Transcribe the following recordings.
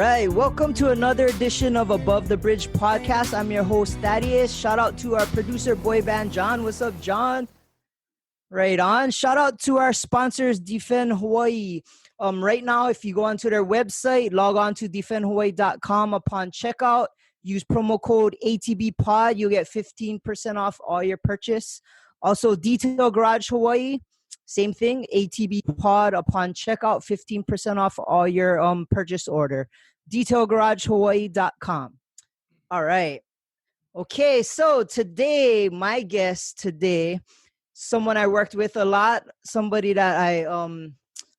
right, welcome to another edition of Above the Bridge podcast. I'm your host, Thaddeus. Shout out to our producer, boy band, John. What's up, John? Right on. Shout out to our sponsors, Defend Hawaii. Right now, if you go onto their website, log on to defendhawaii.com. Upon checkout, use promo code ATBpod. You'll get 15% off all your purchase. Also, Detail Garage Hawaii. Same thing, ATBpod. Upon checkout, 15% off all your purchase order. DetailGarageHawaii.com. All right. Okay, so today, my guest today, someone I worked with a lot, somebody that I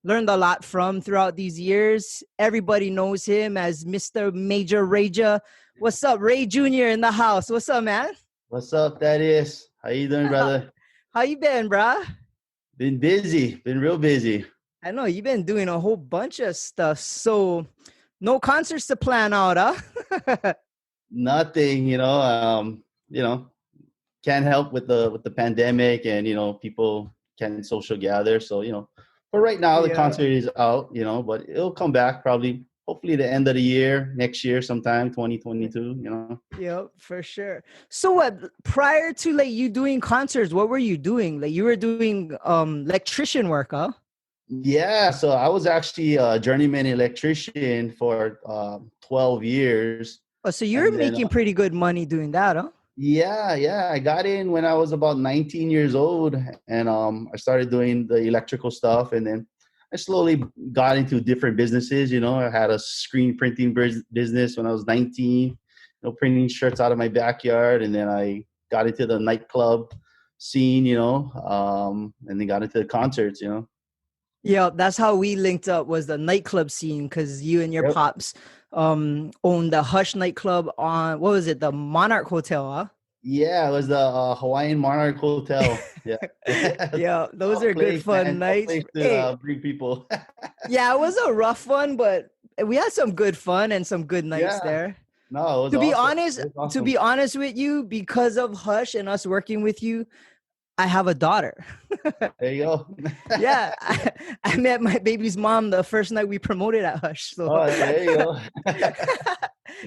learned a lot from throughout these years. Everybody knows him as Mr. Mayjah Rayjah. What's up, Ray Jr. in the house? What's up, man? What's up, Thaddeus? How you doing, brother? How you been, bruh? Been busy. Been real busy. I know you've been doing a whole bunch of stuff. So no concerts to plan out, huh? Nothing, can't help with the pandemic and, people can't social gather. So, but right now the concert is out, but it'll come back probably, hopefully the end of the year, next year sometime, 2022, Yep, for sure. So what, prior to like you doing concerts, what were you doing? Like you were doing electrician work, huh? Yeah, so I was actually a journeyman electrician for 12 years. Oh, so you're making pretty good money doing that, huh? Yeah. I got in when I was about 19 years old, and I started doing the electrical stuff, and then I slowly got into different businesses. I had a screen printing business when I was 19, printing shirts out of my backyard, and then I got into the nightclub scene, and then got into the concerts, Yeah, that's how we linked up, was the nightclub scene, because you and your pops owned the Hush nightclub on, what was it, the Monarch Hotel, huh? Yeah, it was the Hawaiian Monarch Hotel. Yeah. Yeah, those are good fun nights. To bring people. Yeah, it was a rough one, but we had some good fun and some good nights there. No, it was to be honest with you, because of Hush and us working with you, I have a daughter. There you go. Yeah, I met my baby's mom the first night we promoted at Hush. So there you go.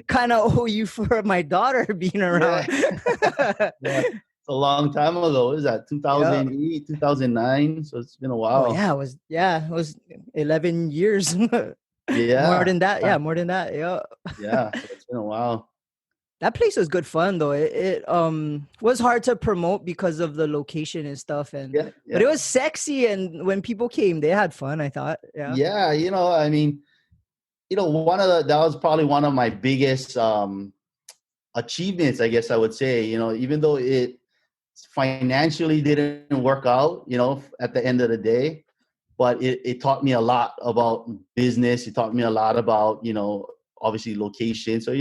Kind of owe you for my daughter being around. Yeah. It's a long time ago. What is that? 2008, 2009. So it's been a while. Oh, it was 11 years. Yeah. More than that. Yeah, more than that. Yeah. Yeah, so it's been a while. That place was good fun though. It was hard to promote because of the location and stuff, but it was sexy, and when people came, they had fun, I thought. Yeah. Yeah, that was probably one of my biggest achievements, I guess I would say, even though it financially didn't work out, at the end of the day, but it taught me a lot about business. It taught me a lot about, obviously location. So,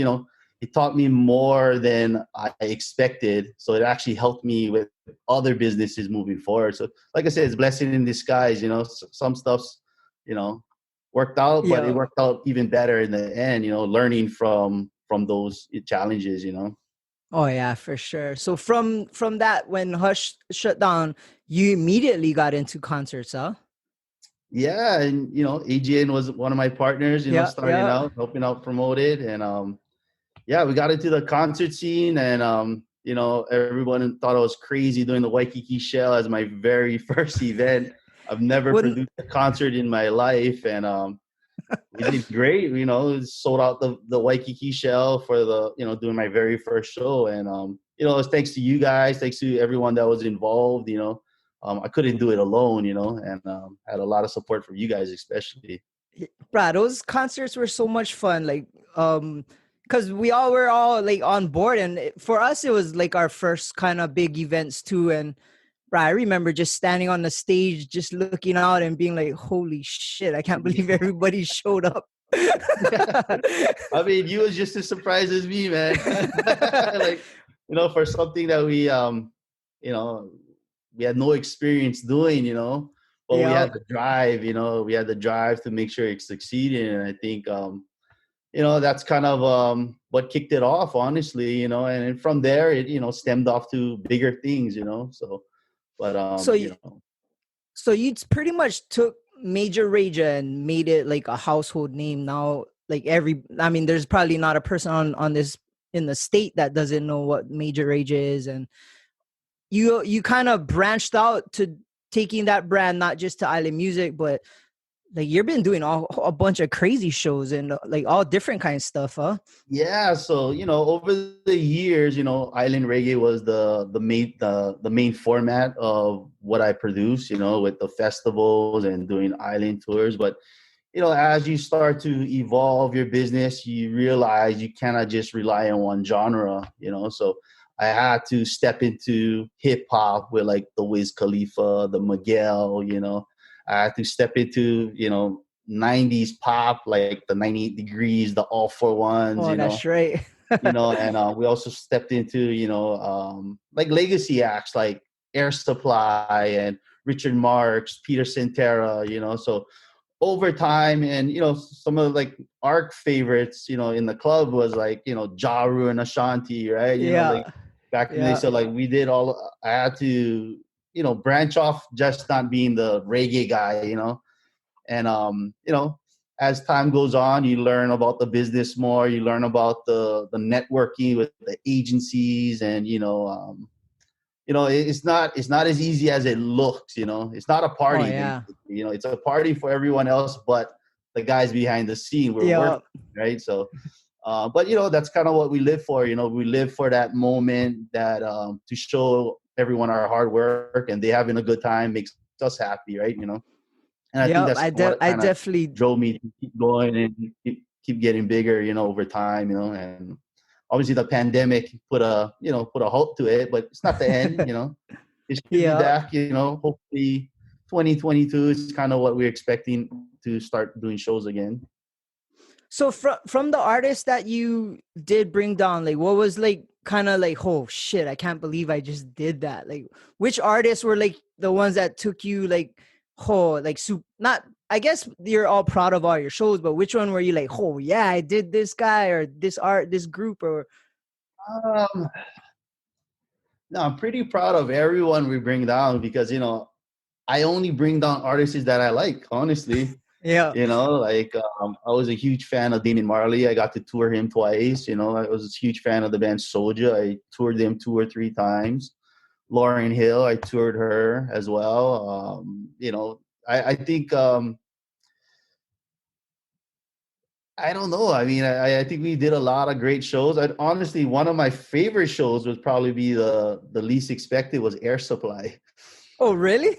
it taught me more than I expected. So it actually helped me with other businesses moving forward. So like I said, it's blessing in disguise. Some stuff's, worked out, but it worked out even better in the end, learning from those challenges, Oh yeah, for sure. So from that, when Hush shut down, you immediately got into concerts, huh? Yeah. And, AGN was one of my partners, starting out, helping out promote it. And, we got into the concert scene, and everyone thought I was crazy doing the Waikiki Shell as my very first event. I've never produced a concert in my life, and we did great. Sold out the Waikiki Shell for doing my very first show, and it's thanks to you guys, thanks to everyone that was involved. I couldn't do it alone, and had a lot of support from you guys, especially. Brad, those concerts were so much fun. Like, because we were all like on board, and for us it was like our first kind of big events too. And I remember just standing on the stage, just looking out and being like, "Holy shit! I can't believe everybody showed up." I mean, you was just as surprised as me, man. Like, for something that we we had no experience doing, but we had the drive. We had the drive to make sure it succeeded, and I think. That's kind of what kicked it off, honestly, and from there, it, stemmed off to bigger things, so, but, so you pretty much took Mayjah Rayjah and made it like a household name now. like I mean, there's probably not a person on this in the state that doesn't know what Mayjah Rayjah is, and you kind of branched out to taking that brand not just to island music, but like you've been doing a bunch of crazy shows and like all different kinds of stuff, huh? Yeah, so over the years, island reggae was the main format of what I produce, with the festivals and doing island tours. But as you start to evolve your business, you realize you cannot just rely on one genre, So I had to step into hip hop with like the Wiz Khalifa, the Miguel, I had to step into, 90s pop, like the 98 Degrees, the All For Ones, Oh, that's right. and we also stepped into, like legacy acts like Air Supply and Richard Marx, Peter Cetera, So over time, and some of like our favorites in the club was like Ja Rule and Ashanti, right? Yeah, Like back in the day. yeah, So like we did all, I had to branch off, just not being the reggae guy, and as time goes on, you learn about the business more, you learn about the networking with the agencies, and it's not as easy as it looks. It's not a oh party, yeah, basically. It's a party for everyone else but the guys behind the scene. We're yeah, working, right? So but that's kind of what we live for. We live for that moment, that to show everyone our hard work, and they having a good time makes us happy, right? And I think yep. that's what I kind of definitely, drove me to keep going and keep getting bigger, over time, and obviously the pandemic put a halt to it, but it's not the end. It should be yeah. back, hopefully 2022 is kind of what we're expecting, to start doing shows again. So from the artists that you did bring down, like what was like kind of like, oh shit, I can't believe I just did that. Like which artists were like the ones that took you like, oh, like not, I guess you're all proud of all your shows, but which one were you like, oh yeah, I did this guy or this group or Um, no, I'm pretty proud of everyone we bring down, because I only bring down artists that I like, honestly. yeah. Like I was a huge fan of Damien Marley. I got to tour him twice. I was a huge fan of the band Soulja. I toured them 2 or 3 times. Lauryn Hill, I toured her as well. I think I don't know. I mean, I think we did a lot of great shows. Honestly, one of my favorite shows would probably be the least expected was Air Supply. Oh really?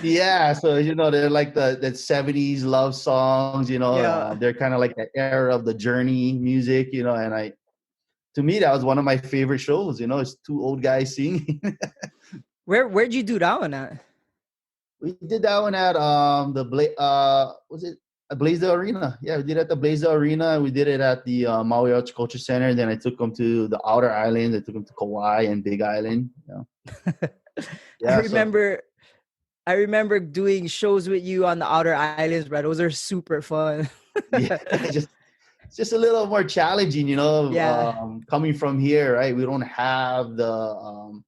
Yeah, so they're like the 70s love songs. Yeah. They're kind of like the era of the Journey music. And to me, that was one of my favorite shows. It's two old guys singing. Where'd you do that one at? We did that one at was it Blaze Arena? Yeah, we did it at the Blaze Arena. We did it at the Maui Arts Culture Center. Then I took them to the outer islands. I took them to Kauai and Big Island. I Yeah. remember I remember doing shows with you on the outer islands, bro. Those are super fun. Yeah, it's just a little more challenging, Yeah. coming from here, right? We don't have the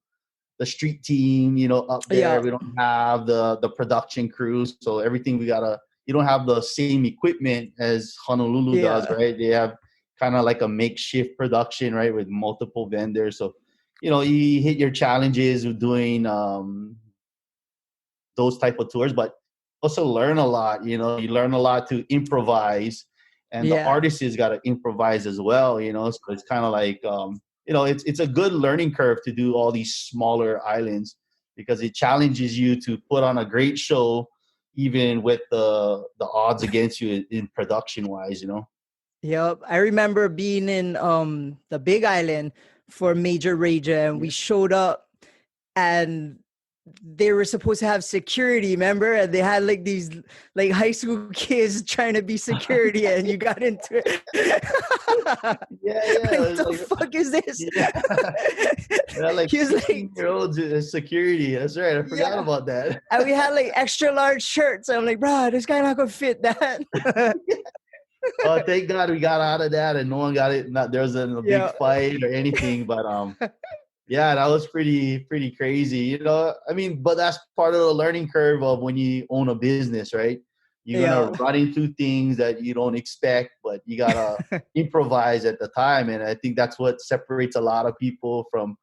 street team, up there. Yeah. We don't have the production crews, so everything you don't have the same equipment as Honolulu does, Yeah. right? They have kind of like a makeshift production, right, with multiple vendors. So you hit your challenges with doing those type of tours, but also learn a lot. You learn a lot to improvise, and the Yeah. artist has got to improvise as well. So it's kind of like it's a good learning curve to do all these smaller islands, because it challenges you to put on a great show, even with the odds against you in production wise. Yep. I remember being in the Big Island for Mayjah Rayjah, and we showed up and they were supposed to have security, remember? And they had like these like high school kids trying to be security, and you got into it. Yeah. Like, what the fuck is this? Yeah. Like He was like 16-year-olds as security. That's right. I forgot about that. And we had like extra large shirts. I'm like, bro, this guy not gonna fit that. Oh, thank God we got out of that, and no one got it. Not there was a big fight or anything, but yeah, that was pretty crazy. I mean, but that's part of the learning curve of when you own a business, right? You're Yeah. gonna run into things that you don't expect, but you gotta improvise at the time. And I think that's what separates a lot of people from,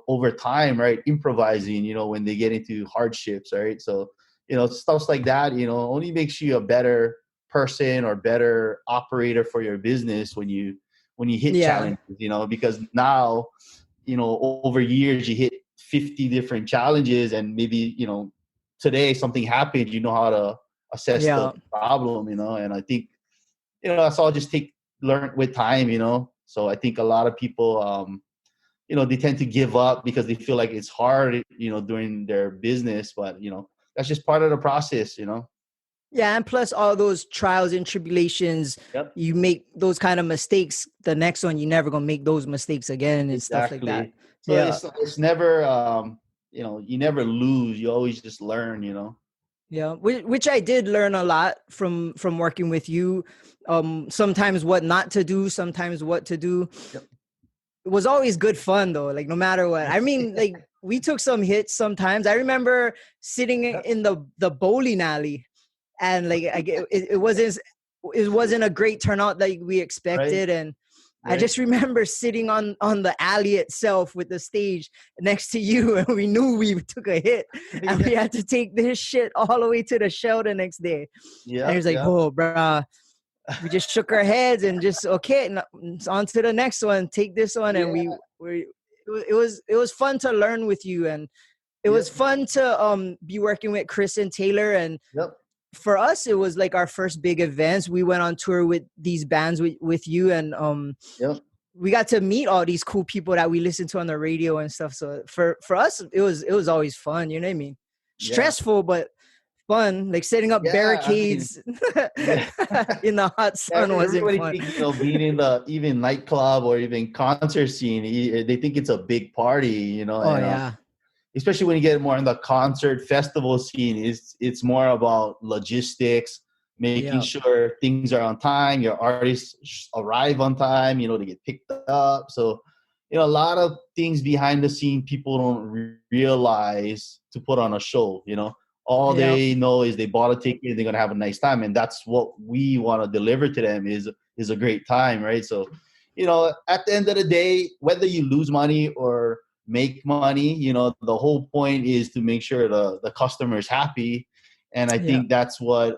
over time, right? Improvising, when they get into hardships, right? So, stuff like that, only makes you a better person or better operator for your business when you hit Yeah. challenges, because now, over years you hit 50 different challenges, and maybe, today something happened, you know how to assess the Yeah. problem, and I think, that's all just learn with time, so I think a lot of people, they tend to give up because they feel like it's hard, during their business, but, that's just part of the process. Yeah, and plus all those trials and tribulations, Yep. you make those kind of mistakes. The next one, you're never gonna make those mistakes again and stuff like that. Exactly. So Yeah, it's never, you never lose, you always just learn. yeah. Which I did learn a lot from working with you. Sometimes what not to do, sometimes what to do. Yep. It was always good fun though. Like no matter what. I mean, like we took some hits sometimes. I remember sitting Yep. in the bowling alley, and like it wasn't a great turnout like we Right. expected, and I Right. just remember sitting on the alley itself with the stage next to you, and we knew we took a hit, and we had to take this shit all the way to the show the next day. And he Yep. was like, Yep. "Oh, bruh." We just shook our heads and just okay, on to the next one. Take this one, and Yeah. it was fun to learn with you, and it was Yep. fun to be working with Chris and Taylor. And Yep. for us it was like our first big events. We went on tour with these bands with you, and Yep. we got to meet all these cool people that we listened to on the radio and stuff. So for us it was always fun, you know what I mean? Yeah. Stressful but fun, like setting up Yeah. I mean, barricades yeah. in the hot sun wasn't Everybody fun. think, being in the even nightclub or even concert scene, they think it's a big party, Oh and yeah. especially when you get more in the concert festival scene, it's more about logistics, making Yeah. sure things are on time, your artists arrive on time, they get picked up. So, a lot of things behind the scene people don't realize to put on a show. All Yeah. they know is they bought a ticket, they're gonna have a nice time, and that's what we want to deliver to them is a great time, right? So, at the end of the day, whether you lose money or make money, the whole point is to make sure the customer is happy. And I Yeah. think that's what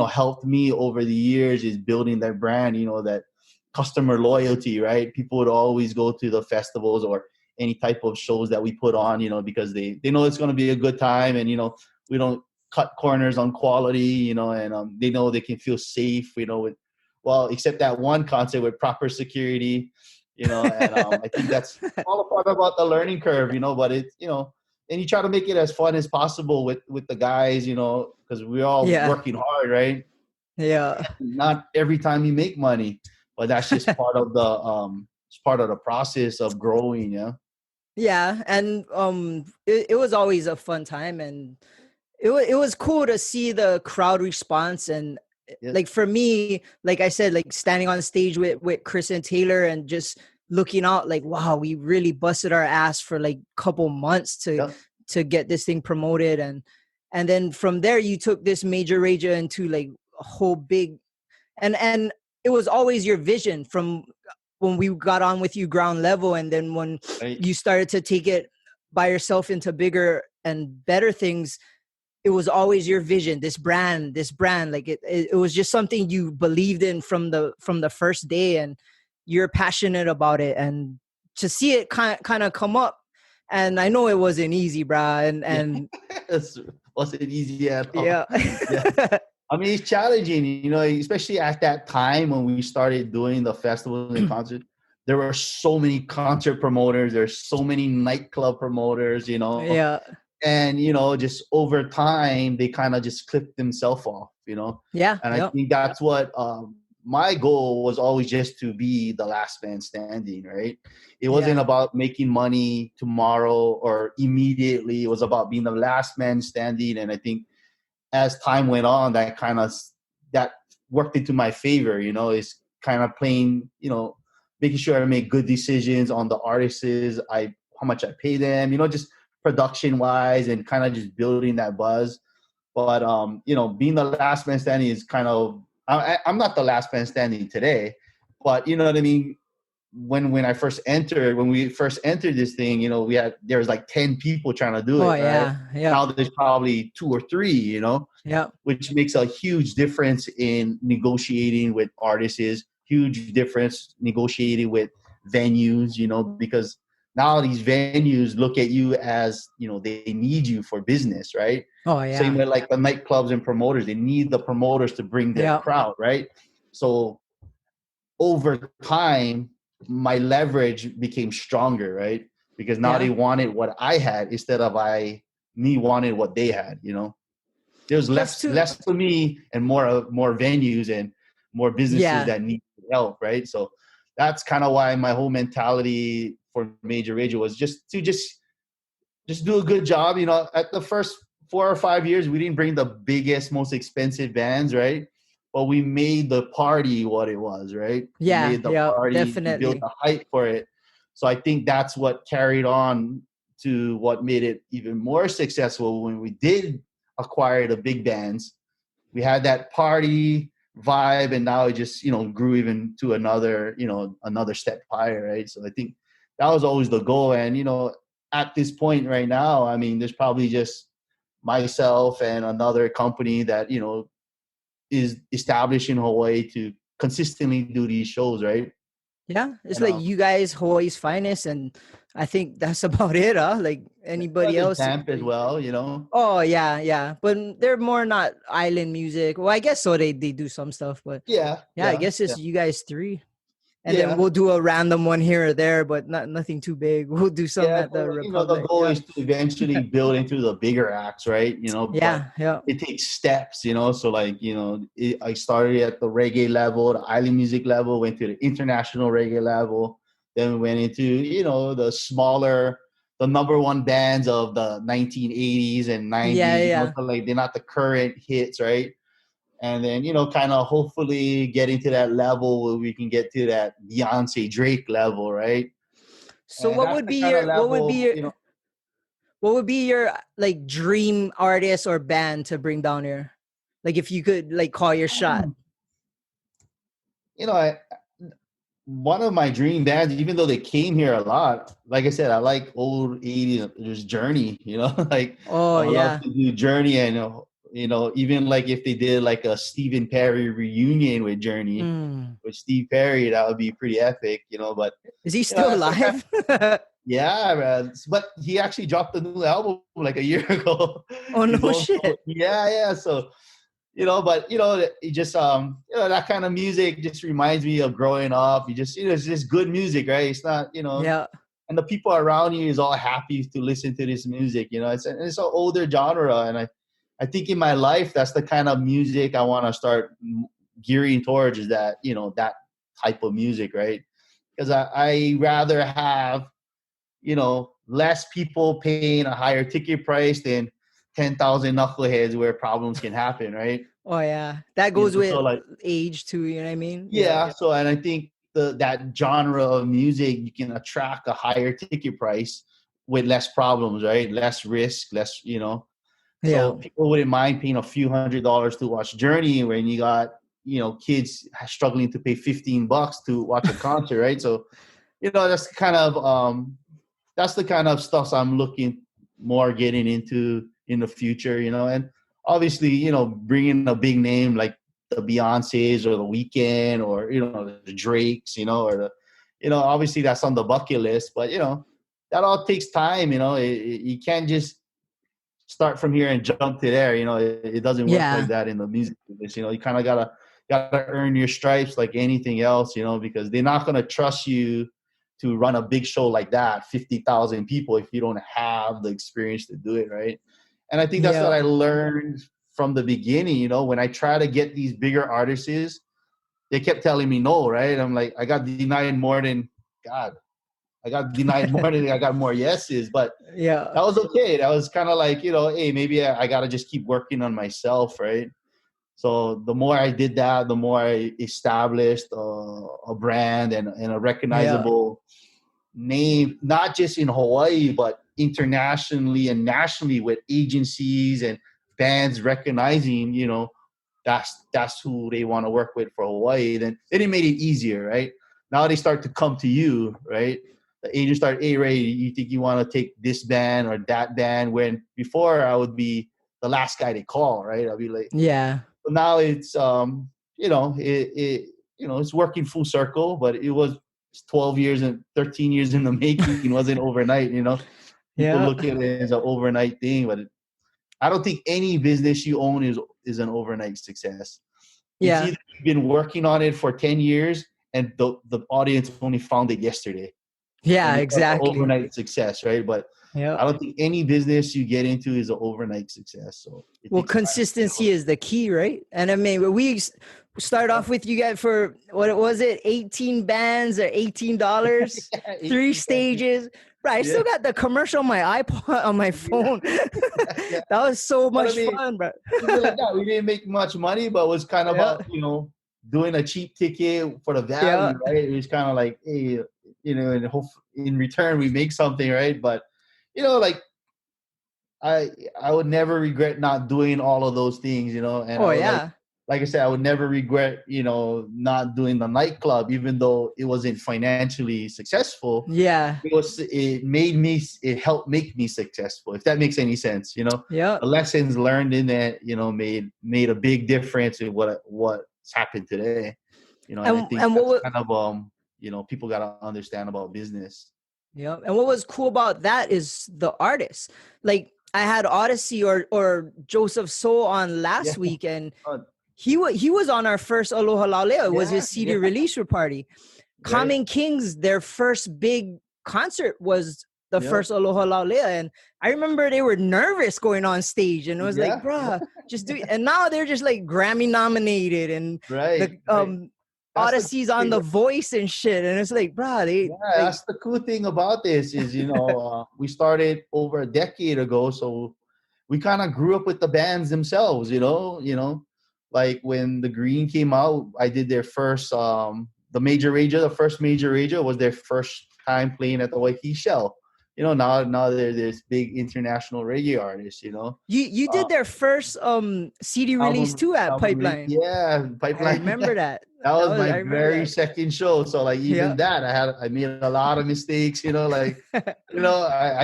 helped me over the years is building that brand, that customer loyalty, right? People would always go to the festivals or any type of shows that we put on, because they know it's going to be a good time, and we don't cut corners on quality, and they know they can feel safe, with, well, except that one concert with proper security, and I think that's all a part about the learning curve, but it's, and you try to make it as fun as possible with the guys, because we're all Yeah. working hard, right? Yeah. Not every time you make money, but that's just part of it's part of the process of growing. Yeah. Yeah, and it was always a fun time, and it was cool to see the crowd response. And Yeah. like for me, like I said, like standing on stage with Chris and Taylor and just looking out like, wow, we really busted our ass for like a couple months to Yeah. to get this thing promoted. And then from there you took this Mayjah Rayjah into like a whole big, and it was always your vision from when we got on with you ground level, and then when Right. you started to take it by yourself into bigger and better things. It was always your vision, this brand, like it was just something you believed in from the first day, and you're passionate about it. And to see it kind of come up, and I know it wasn't easy, brah, Yeah. and It wasn't easy at all. yeah. Yeah. I mean, it's challenging, especially at that time when we started doing the festivals and concerts. There were so many concert promoters. There's so many nightclub promoters, Yeah. and just over time they kind of just clipped themselves off. Yeah. And I Yeah. think that's what my goal was always, just to be the last man standing, right? It wasn't Yeah. about making money tomorrow or immediately. It was about being the last man standing. And I think as time went on, that worked into my favor. Is kind of playing, making sure I make good decisions on the artists, how much I pay them, just production wise, and kind of just building that buzz. But being the last man standing is kind of, I'm not the last man standing today, but you know what I mean. When we first entered this thing, there was like 10 people trying to do Oh it, right? yeah. Yeah. Now there's probably 2 or 3, Yeah. which makes a huge difference in negotiating with artists, huge difference negotiating with venues, because now these venues look at you as, they need you for business, right? Oh Same yeah. way like the nightclubs and promoters, they need the promoters to bring their Yeah. crowd, right? So over time, my leverage became stronger, right? Because now they Yeah. wanted what I had instead of me wanted what they had, There was Plus two. less for me and more venues and more businesses Yeah. that need help, right? So that's kind of why my whole mentality for Mayjah Rayjah was just to do a good job. At the first 4 or 5 years, we didn't bring the biggest, most expensive bands, right? But we made the party what it was, right? We Yeah. made the Yeah. party, we built Definitely. the hype for it. So I think that's what carried on to what made it even more successful when we did acquire the big bands. We had that party vibe, and now it just grew even to another step higher, right? So I think that was always the goal. And at this point right now, I mean, there's probably just myself and another company that is established in Hawaii to consistently do these shows, right? Yeah. It's And like you guys Hawaii's finest, and I think that's about it, huh? Like anybody there's else. Damp as well. Oh yeah, yeah. But they're more not island music. Well, I guess so they do some stuff, but Yeah, yeah, I yeah, guess it's you guys three. And then yeah. we'll do a random one here or there, but nothing too big. We'll do some Yeah, at the so the Republic. goal Yeah. is to eventually build into the bigger acts, right? But Yeah, yeah. it takes steps. So like, I started at the reggae level, the island music level, went to the international reggae level, then we went into, the number one bands of the 1980s and Yeah, 90s, yeah. so like they're not the current hits, right? And then, kind of hopefully getting to that level where we can get to that Beyonce Drake level, right? So And that's the kind of level, what would be your like dream artist or band to bring down here? Like if you could like call your shot. I one of my dream bands, even though they came here a lot, like I said, I like old 80s, there's Journey, like Oh I would love yeah. to do Journey. And even like if they did like a Stephen Perry reunion with Journey, Mm. with Steve Perry, that would be pretty epic, but Is he still that's the kind. alive? Yeah, man. But he actually dropped a new album like a year ago. Oh He's no also, shit. yeah. So but it just that kind of music just reminds me of growing up. It's just good music, right? It's not, Yeah. and the people around you is all happy to listen to this music. It's an older genre, and I think in my life that's the kind of music I want to start gearing towards, is that that type of music, right? Because I rather have less people paying a higher ticket price than 10,000 knuckleheads where problems can happen, right? Oh yeah. That goes So with like, age too, you know what I mean? Yeah. yeah. So, and I think that genre of music, you can attract a higher ticket price with less problems, right? Less risk, less. So Yeah. people wouldn't mind paying a few $100s to watch Journey when you got, kids struggling to pay $15 to watch a concert, right? So, that's the kind of stuff I'm looking more getting into in the future, and obviously, bringing a big name like the Beyoncés or the Weeknd or, the Drakes, or obviously that's on the bucket list, but, that all takes time, you can't just start from here and jump to there. It doesn't work like Yeah. that in the music business. You kind of gotta earn your stripes like anything else, because they're not going to trust you to run a big show like that, 50,000 people, if you don't have the experience to do it, right? And I think that's what Yeah. I learned from the beginning. When I try to get these bigger artists, they kept telling me no, right? I'm like, I got denied more than God. I got denied more than I got more yeses, but Yeah. that was okay. That was kind of like, hey, maybe I got to just keep working on myself, right? So the more I did that, the more I established a brand and a Yeah. recognizable name, not just in Hawaii, but internationally and nationally with agencies and bands recognizing, that's who they want to work with for Hawaii, then it made it easier, right? Now they start to come to you, right? The agent start, hey Ray, you think you want to take this band or that band? When before I would be the last guy they call, right? I'll be like, Yeah. but now it's it's working full circle, but it was 12 years and 13 years in the making. It wasn't overnight, People Yeah. look at it as an overnight thing, but I don't think any business you own is an overnight success. It's Yeah. either you've been working on it for 10 years and the audience only found it yesterday. Yeah, And it's like an exactly. overnight success, right? But Yeah. I don't think any business you get into is an overnight success. So it Well, takes time. consistency is the key, right? And I mean, we start off with you guys for what was it, 18 bands or $18, Yeah, 3 stages. Right, I Yeah. still got the commercial on my iPod on my phone. Yeah. That was so But I much mean, fun, bro. like that. We didn't make much money, but it was kind of Yeah. about, doing a cheap ticket for the Yeah. value, right? It was kind of like, hey, and hope in return we make something, right? But, like I would never regret not doing all of those things, and Oh I would yeah. like I said, I would never regret, not doing the nightclub, even though it wasn't financially successful. Yeah. It helped make me successful, if that makes any sense. Yeah. The lessons learned in that, made a big difference in what's happened today. And I think And that's kind of people gotta understand about business. yeah. And what was cool about that is the artists. Like I had Odyssey or Joseph Soul on last Yeah. week, and he was on our first Aloha Laulea. It was his CD Yeah. release party. Right. Common Kings, their first big concert was the Yeah. first Aloha Laulea. And I remember they were nervous going on stage, and it was like, bruh, just do it. And now they're just like Grammy nominated, and Right. Odyssey's on The Voice and shit. And it's like, bruh, that's the cool thing about this is, we started over a decade ago. So we kind of grew up with the bands themselves, like when the Green came out, I did their first, the the first Mayjah Rayjah was their first time playing at the Waikiki Shell. Now they're this big international reggae artist, You did their first CD release too at Pipeline. Yeah, Pipeline. I remember that. That was my very second show. So like even that, I made a lot of mistakes, I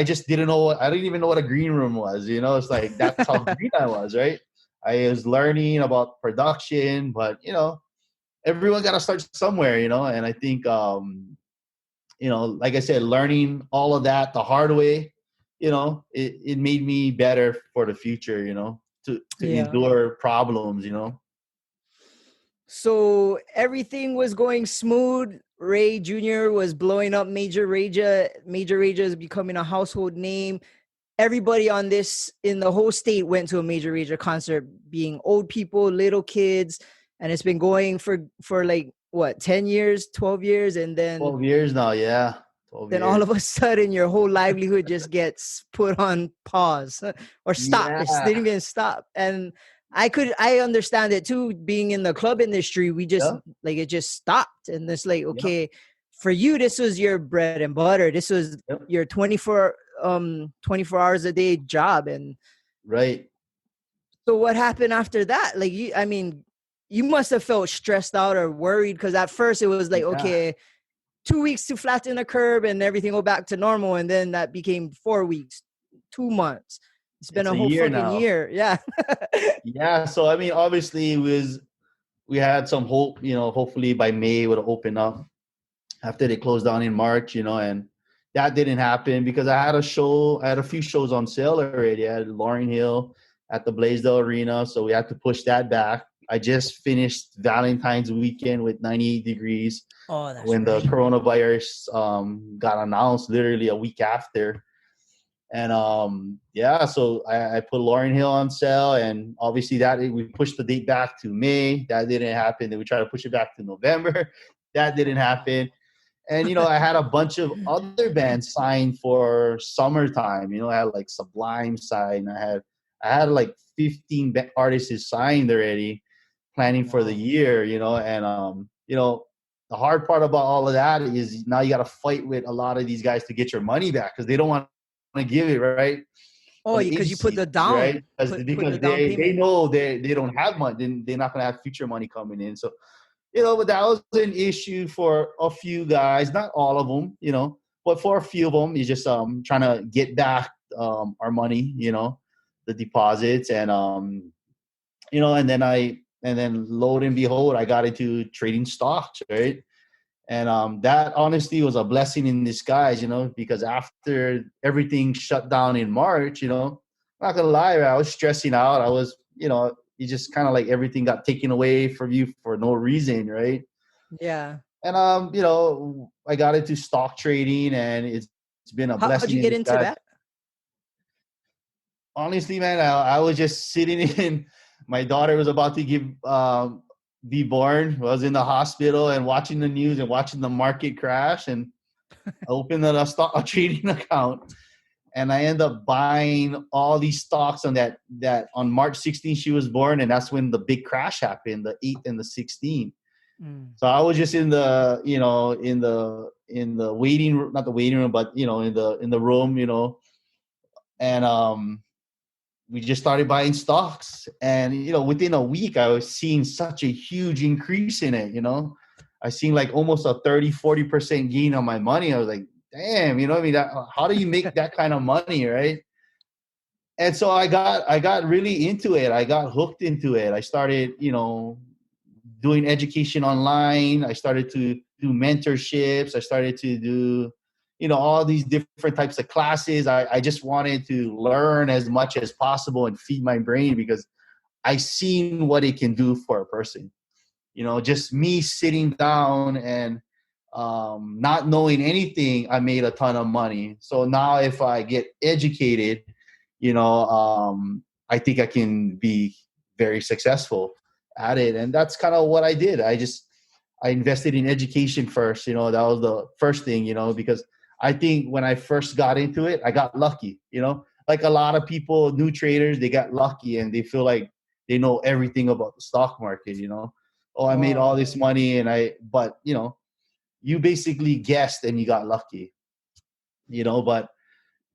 just didn't know I didn't even know what a green room was, it's like that's how green I was, right? I was learning about production, but everyone got to start somewhere, and I think like I said, learning all of that the hard way, it made me better for the future, to endure problems, So everything was going smooth. Ray Jr. was blowing up Mayjah Rayjah. Mayjah Rayjah is becoming a household name. Everybody on this in the whole state went to a Mayjah Rayjah concert, being old people, little kids. And it's been going for like, what, 10 years, 12 years? And then 12 years now, yeah. Then all of a sudden your whole livelihood just gets put on pause or stop. Yeah. It didn't even stop. And I understand it too. Being in the club industry, we just like it just stopped. And it's like, okay, for you, this was your bread and butter. This was your 24 hours a day job. And right. So what happened after that? Like you must have felt stressed out or worried, because at first it was like, okay, 2 weeks to flatten the curve and everything go back to normal. And then that became 4 weeks, 2 months. It's been a whole fucking year. Yeah. Yeah. So, obviously we had some hope, hopefully by May it would open up after they closed down in March, and that didn't happen because I had a few shows on sale already. I had Lauryn Hill at the Blaisdell Arena. So we had to push that back. I just finished Valentine's weekend with 98 Degrees. Oh, that's when the coronavirus got announced literally a week after. And so I put Lauryn Hill on sale, and obviously we pushed the date back to May. That didn't happen. Then we tried to push it back to November. That didn't happen. And I had a bunch of other bands signed for summertime. I had like Sublime signed. I had like 15 artists signed already, planning for the year. And the hard part about all of that is now you got to fight with a lot of these guys to get your money back because they don't want to give it, right? Oh, for the because you put the agencies, down, right? put Because the down they payment. know they don't have money, then they're not going to have future money coming in. So, you know, but that was an issue for a few guys, not all of them, you know, but for a few of them, it's just trying to get back our money, you know, the deposits, and you know, and then lo and behold, I got into trading stocks, right? And that honestly was a blessing in disguise, you know, because after everything shut down in March, you know, I'm not gonna lie, I was stressing out. I was, you know, you just kind of like everything got taken away from you for no reason, right? Yeah. And you know, I got into stock trading, and it's been a How'd blessing you in get into disguise. that? Honestly, man, I was just sitting in. My daughter was about to be born. I was in the hospital and watching the news and watching the market crash, and I opened a trading account, and I end up buying all these stocks on that on March 16th she was born, and that's when the big crash happened, the 8th and the 16th. Mm. So I was just in the, you know, in the waiting room, not the waiting room, but you know, in the room, you know, and we just started buying stocks, and you know, within a week I was seeing such a huge increase in it, you know. I seen like almost a 30-40% gain on my money. I was like, damn, you know what I mean? How do you make that kind of money, right? And so I got really into it. I got hooked into it. I started, you know, doing education online. I started to do mentorships. I started to do, you know, all these different types of classes. I just wanted to learn as much as possible and feed my brain, because I seen what it can do for a person. You know, just me sitting down and not knowing anything, I made a ton of money. So now if I get educated, you know, I think I can be very successful at it. And that's kind of what I did. I invested in education first. You know, that was the first thing, you know, because I think when I first got into it, I got lucky, you know, like a lot of people, new traders, they got lucky and they feel like they know everything about the stock market, you know. Oh, I made all Oh, this money but you know, you basically guessed and you got lucky, you know. But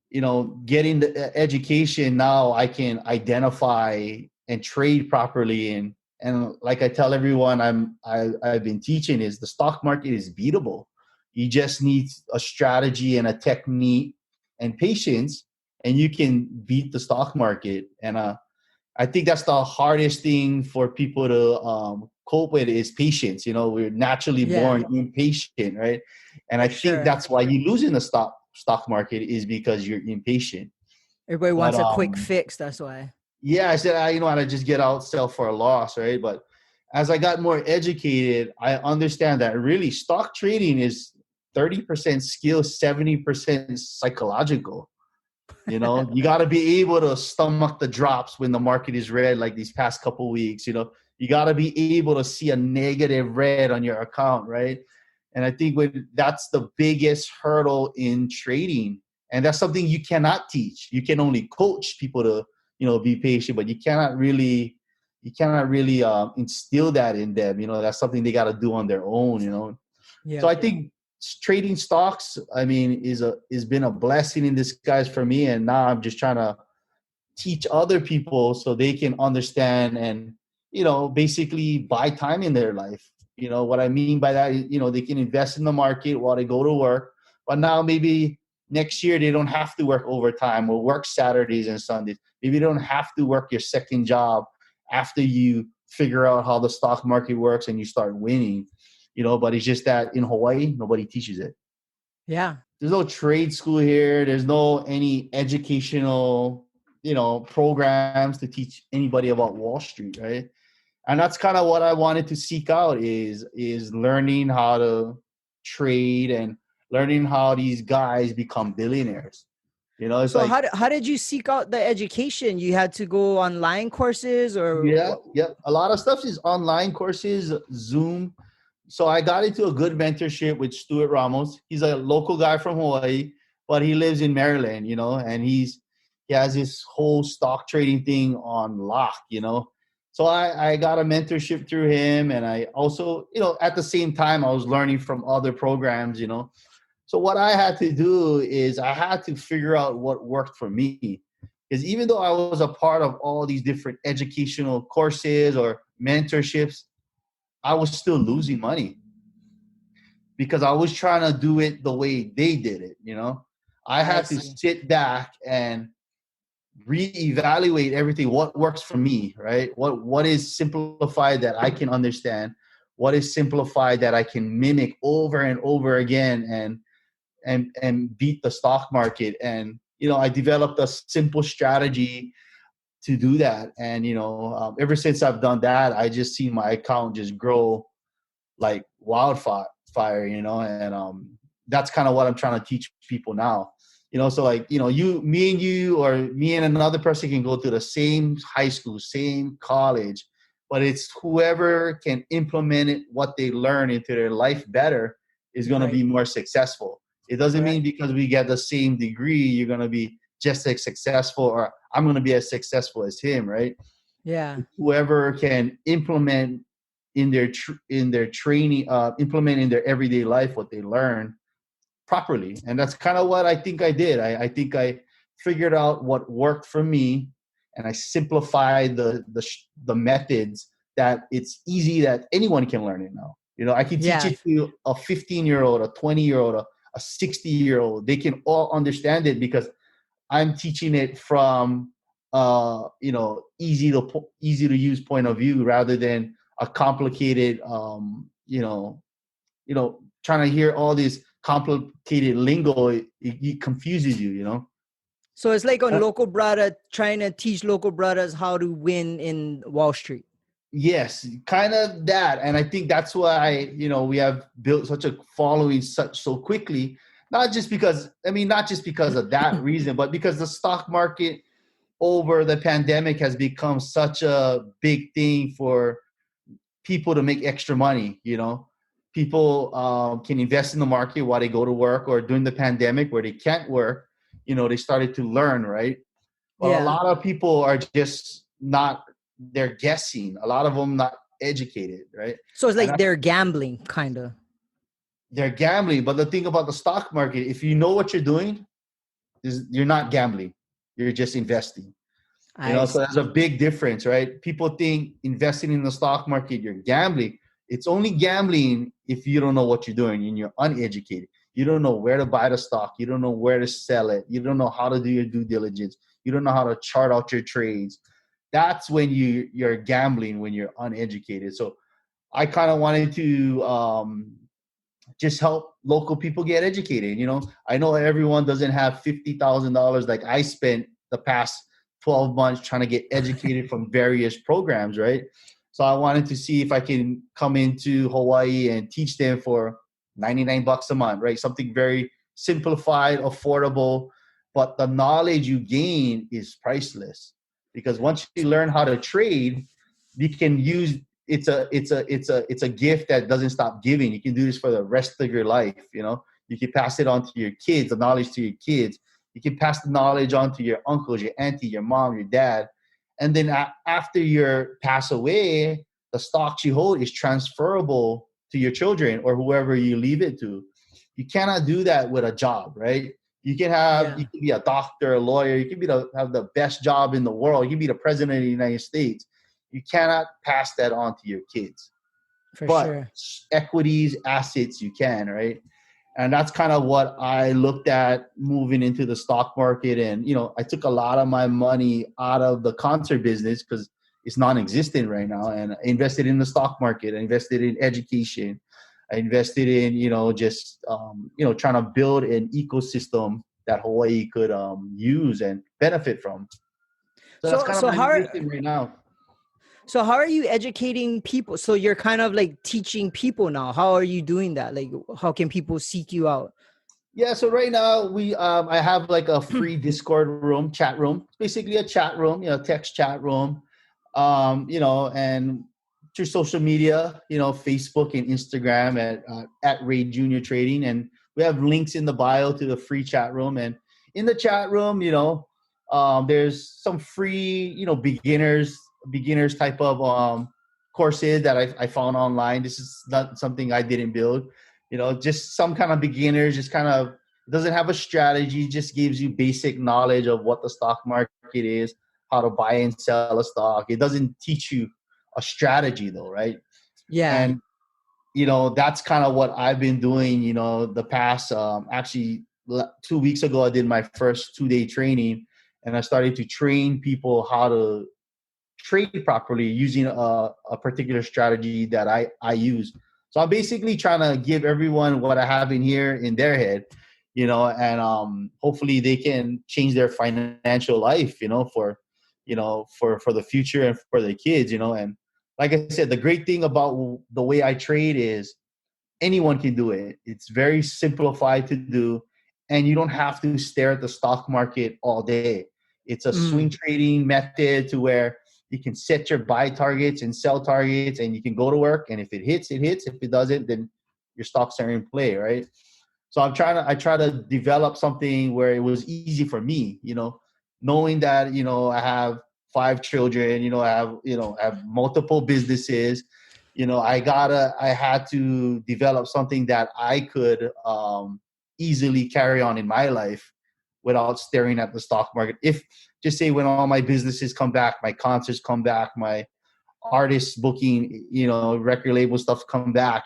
you know, getting the education, now I can identify and trade properly. And like I tell everyone I've been teaching, is the stock market is beatable. You just need a strategy and a technique and patience, and you can beat the stock market. And I think that's the hardest thing for people to cope with, is patience. You know, we're naturally yeah, born impatient, right? And I for think sure. that's why you lose in the stock market, is because you're impatient. Everybody But wants a quick fix. That's why. yeah, I said, you know, I just get out, sell for a loss, right? But as I got more educated, I understand that really stock trading is 30% skill, 70% psychological. You know, you got to be able to stomach the drops when the market is red, like these past couple weeks. You know, you got to be able to see a negative red on your account, right? And I think that's the biggest hurdle in trading, and that's something you cannot teach. You can only coach people to, you know, be patient, but you cannot really instill that in them. You know, that's something they got to do on their own. You know, so Yeah. I think trading stocks, I mean, is been a blessing in disguise for me. And now I'm just trying to teach other people so they can understand and, you know, basically buy time in their life. You know what I mean by that? You know, they can invest in the market while they go to work. But now maybe next year they don't have to work overtime or work Saturdays and Sundays. Maybe they don't have to work your second job after you figure out how the stock market works and you start winning. You know, but it's just that in Hawaii, nobody teaches it. Yeah. There's no trade school here. There's no any educational, you know, programs to teach anybody about Wall Street, right? And that's kind of what I wanted to seek out, is learning how to trade and learning how these guys become billionaires. You know, it's So like, how did you seek out the education? You had to go online courses or yeah, what? yeah. A lot of stuff is online courses, Zoom. So I got into a good mentorship with Stuart Ramos. He's a local guy from Hawaii, but he lives in Maryland, you know, and he has this whole stock trading thing on lock, you know. So I got a mentorship through him, and I also, you know, at the same time I was learning from other programs, you know. So what I had to do is I had to figure out what worked for me. Because even though I was a part of all these different educational courses or mentorships, I was still losing money because I was trying to do it the way they did it. I I had to see. sit back and reevaluate everything. What works for me, right? What is simplified that I can understand? What is simplified that I can mimic over and over again and beat the stock market? And I developed a simple strategy to do that. And ever since I've done that, I just see my account just grow like wildfire. And that's kind of what I'm trying to teach people now. So like, me and you, or me and another person can go to the same high school, same college, but it's whoever can implement it, what they learn into their life better is going to Right. be more successful. It doesn't mean Correct. because we get the same degree, you're going to be just as successful, or I'm going to be as successful as him, right? Yeah. Whoever can implement in their training, implement in their everyday life what they learn properly. And that's kind of what I think I did. I think I figured out what worked for me, and I simplified the methods that it's easy that anyone can learn it now. I can teach Yeah. it to a 15-year-old, a 20-year-old, a 60-year-old. They can all understand it because I'm teaching it from easy to use point of view rather than a complicated trying to hear all this complicated lingo. It confuses you. So it's like on Uh, local brother trying to teach local brothers how to win in Wall Street. yes, kind of that. And I think that's why we have built such a following so quickly. Not just because of that reason, but because the stock market over the pandemic has become such a big thing for people to make extra money. People can invest in the market while they go to work, or during the pandemic where they can't work, they started to learn, right? But a Yeah. lot of people are just not, they're guessing. A lot of them not educated, right? So it's And like they're gambling, kind of. they're gambling. But the thing about the stock market, if you know what you're doing, is you're not gambling. You're just investing. I So there's a big difference, right? People think investing in the stock market, you're gambling. It's only gambling if you don't know what you're doing and you're uneducated. You don't know where to buy the stock. You don't know where to sell it. You don't know how to do your due diligence. You don't know how to chart out your trades. That's when you're gambling, when you're uneducated. So I kind of wanted to just help local people get educated. I know everyone doesn't have $50,000 like I spent the past 12 months trying to get educated from various programs, right? So I wanted to see if I can come into Hawaii and teach them for $99 a month, right? Something very simplified, affordable, but the knowledge you gain is priceless, because once you learn how to trade, you can use it's a gift that doesn't stop giving. You can do this for the rest of your life. You can pass it on to your kids, the knowledge to your kids. You can pass the knowledge on to your uncles, your auntie, your mom, your dad. And then after you pass away, the stocks you hold is transferable to your children or whoever you leave it to. You cannot do that with a job, right? You Yeah, can be a doctor, a lawyer. You can have the best job in the world. You can be the president of the United States. You cannot pass that on to your kids. for But sure. equities, assets, you can, right? And that's kind of what I looked at moving into the stock market. And, I took a lot of my money out of the concert business because it's non-existent right now. And I invested in the stock market. I invested in education. I invested in, trying to build an ecosystem that Hawaii could use and benefit from. So that's So kind of so my how are, mission right now. so how are you educating people? So you're kind of like teaching people now. How are you doing that? Like, how can people seek you out? Yeah, so right now I have like a free Discord room, chat room. It's basically a chat room, text chat room. And through social media, Facebook and Instagram at Rayjrtrading, and we have links in the bio to the free chat room. And in the chat room, there's some free, beginners type of courses that I found online. This is not something I didn't build. Just some kind of beginners, just kind of doesn't have a strategy, just gives you basic knowledge of what the stock market market is, how to buy and sell a stock. It doesn't teach you a strategy though, right? Yeah. And that's kind of what I've been doing, the past, actually 2 weeks ago, I did my first 2-day training, and I started to train people how to trade properly using a particular strategy that I use. So I'm basically trying to give everyone what I have in here in their head, and hopefully they can change their financial life, for the future and for the kids, and like I said, the great thing about the way I trade is anyone can do it. It's very simplified to do, and you don't have to stare at the stock market all day. It's a swing trading method to where you can set your buy targets and sell targets, and you can go to work. And if it hits, it hits. If it doesn't, then your stocks are in play, right? So I try to develop something where it was easy for me, knowing that, I have 5 children, I have multiple businesses, I had to develop something that I could easily carry on in my life without staring at the stock market. If just say when all my businesses come back, my concerts come back, my artists booking, record label stuff come back,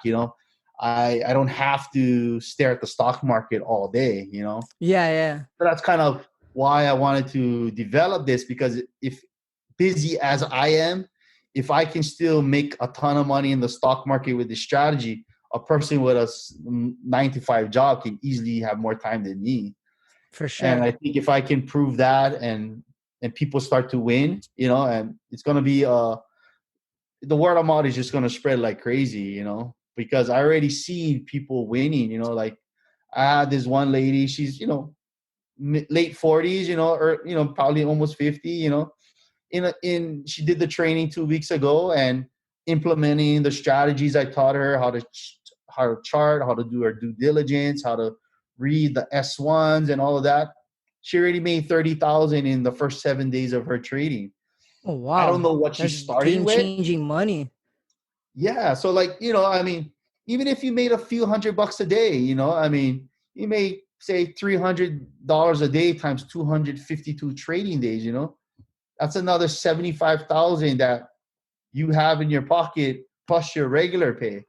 I don't have to stare at the stock market all day, Yeah, yeah. So that's kind of why I wanted to develop this, because if busy as I am, if I can still make a ton of money in the stock market with this strategy, a person with a 9-to-5 job can easily have more time than me. For sure. And I think if I can prove that and people start to win, and it's going to be the word of mouth is just going to spread like crazy, because I already see people winning, like I had this one lady, she's, late 40s, or, probably almost 50, she did the training 2 weeks ago, and implementing the strategies I taught her, how to chart, how to do her due diligence, how to read the S1s and all of that. She already made 30,000 in the first 7 days of her trading. Oh, wow. I don't know what That's she's starting with. game-changing money. Yeah. So like, even if you made a few $100 a day, you may say $300 a day times 252 trading days, that's another 75,000 that you have in your pocket plus your regular pay.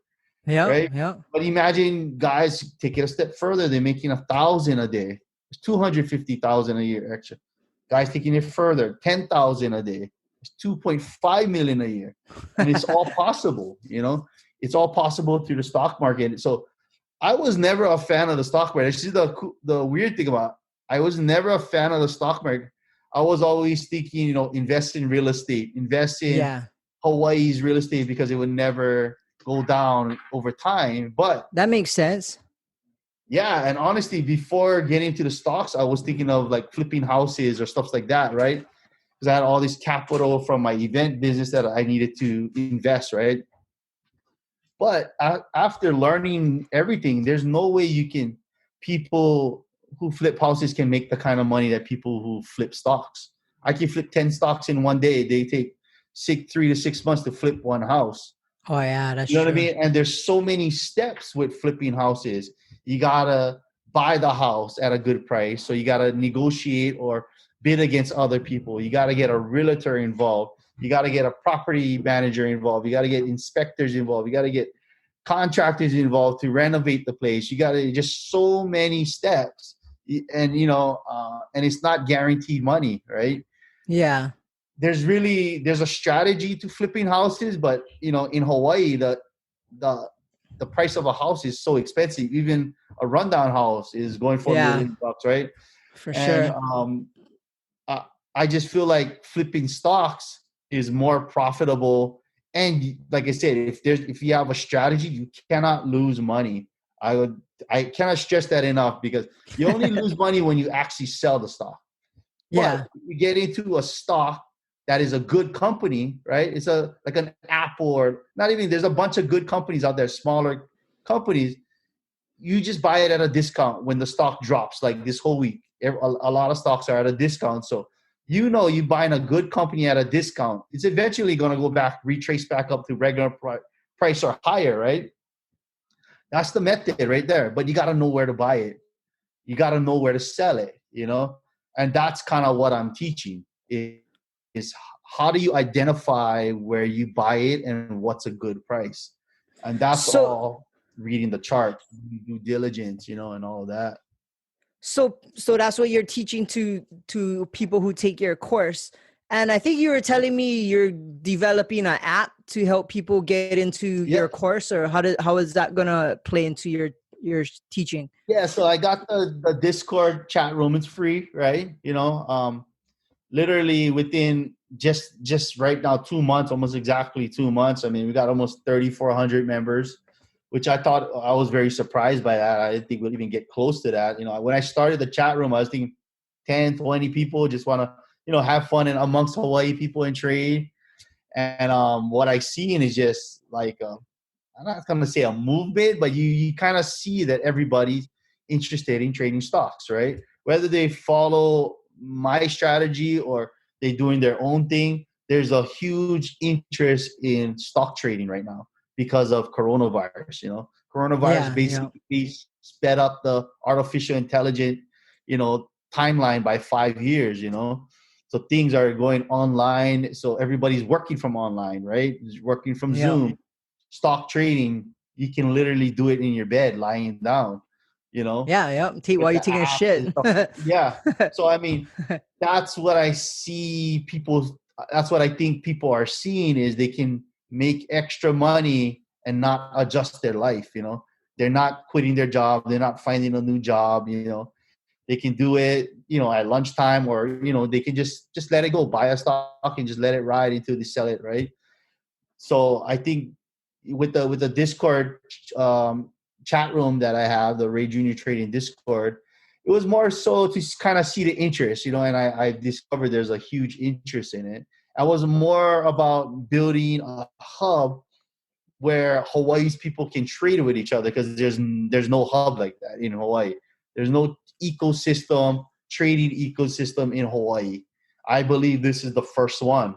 Yeah. Right. Yeah. But imagine guys take it a step further. They're making 1,000 a day. It's 250,000 a year extra. Guys taking it further, 10,000 a day. It's 2.5 million a year. And it's all possible, it's all possible through the stock market. So I was never a fan of the stock market. This is the weird thing about it. I was never a fan of the stock market. I was always thinking, invest in real estate, invest in Hawaii's real estate, because it would never go down over time. But that makes sense. Yeah, and honestly, before getting into the stocks, I was thinking of like flipping houses or stuff like that, right? Because I had all this capital from my event business that I needed to invest, right? But after learning everything, there's no way people who flip houses can make the kind of money that people who flip stocks. I can flip 10 stocks in one day. They take 3 to 6 months to flip one house. Oh, yeah, that's true. You know true. what I mean? And there's so many steps with flipping houses. You got to buy the house at a good price. So you got to negotiate or bid against other people. You got to get a realtor involved. You got to get a property manager involved. You got to get inspectors involved. You got to get contractors involved to renovate the place. You got to just so many steps. And, and it's not guaranteed money, right? Yeah. There's a strategy to flipping houses, but in Hawaii, the price of a house is so expensive. Even a rundown house is going for $1 million, right? For sure. I just feel like flipping stocks is more profitable. And like I said, if you have a strategy, you cannot lose money. I cannot stress that enough, because you only lose money when you actually sell the stock. Yeah. But if you get into a stock that is a good company, right? It's like an Apple, or not even, there's a bunch of good companies out there, smaller companies. You just buy it at a discount when the stock drops, like this whole week. A lot of stocks are at a discount. So, you're buying a good company at a discount. It's eventually going to go back, retrace back up to regular price or higher, right? That's the method right there. But you got to know where to buy it. You got to know where to sell it, and that's kind of what I'm teaching. is how do you identify where you buy it and what's a good price? And that's So all reading the chart, due diligence, and all of that. so that's what you're teaching to people who take your course. And I think you were telling me you're developing an app to help people get into your Yes. course, or how is that gonna play into your teaching? Yeah, so I got the Discord chat room. It's free, right? Literally within just right now 2 months, almost exactly 2 months. I mean, we got almost 3,400 members, which I thought, I was very surprised by that. I didn't think we'd even get close to that. When I started the chat room, I was thinking 10, 20 people just want to, have fun and amongst Hawaii people and trade. And what I seen is just like, I'm not going to say a movement, but you kind of see that everybody's interested in trading stocks, right? Whether they follow my strategy or they doing their own thing, there's a huge interest in stock trading right now because of coronavirus. Coronavirus basically sped up the artificial intelligence, timeline by 5 years. So things are going online. So everybody's working from online, right? Working from Zoom. Stock trading, you can literally do it in your bed, lying down. While you're taking a shit. Yeah. So I mean, that's what I see people. That's what I think people are seeing is they can make extra money and not adjust their life. They're not quitting their job. They're not finding a new job. They can do it, at lunchtime, or they can just let it go, buy a stock and just let it ride until they sell it, right? So I think with the Discord chat room that I have, the Rayjrtrading Discord, it was more so to kind of see the interest, and I discovered there's a huge interest in it. I was more about building a hub where Hawaii's people can trade with each other, because there's no hub like that in Hawaii. There's no trading ecosystem in Hawaii. I believe this is the first one.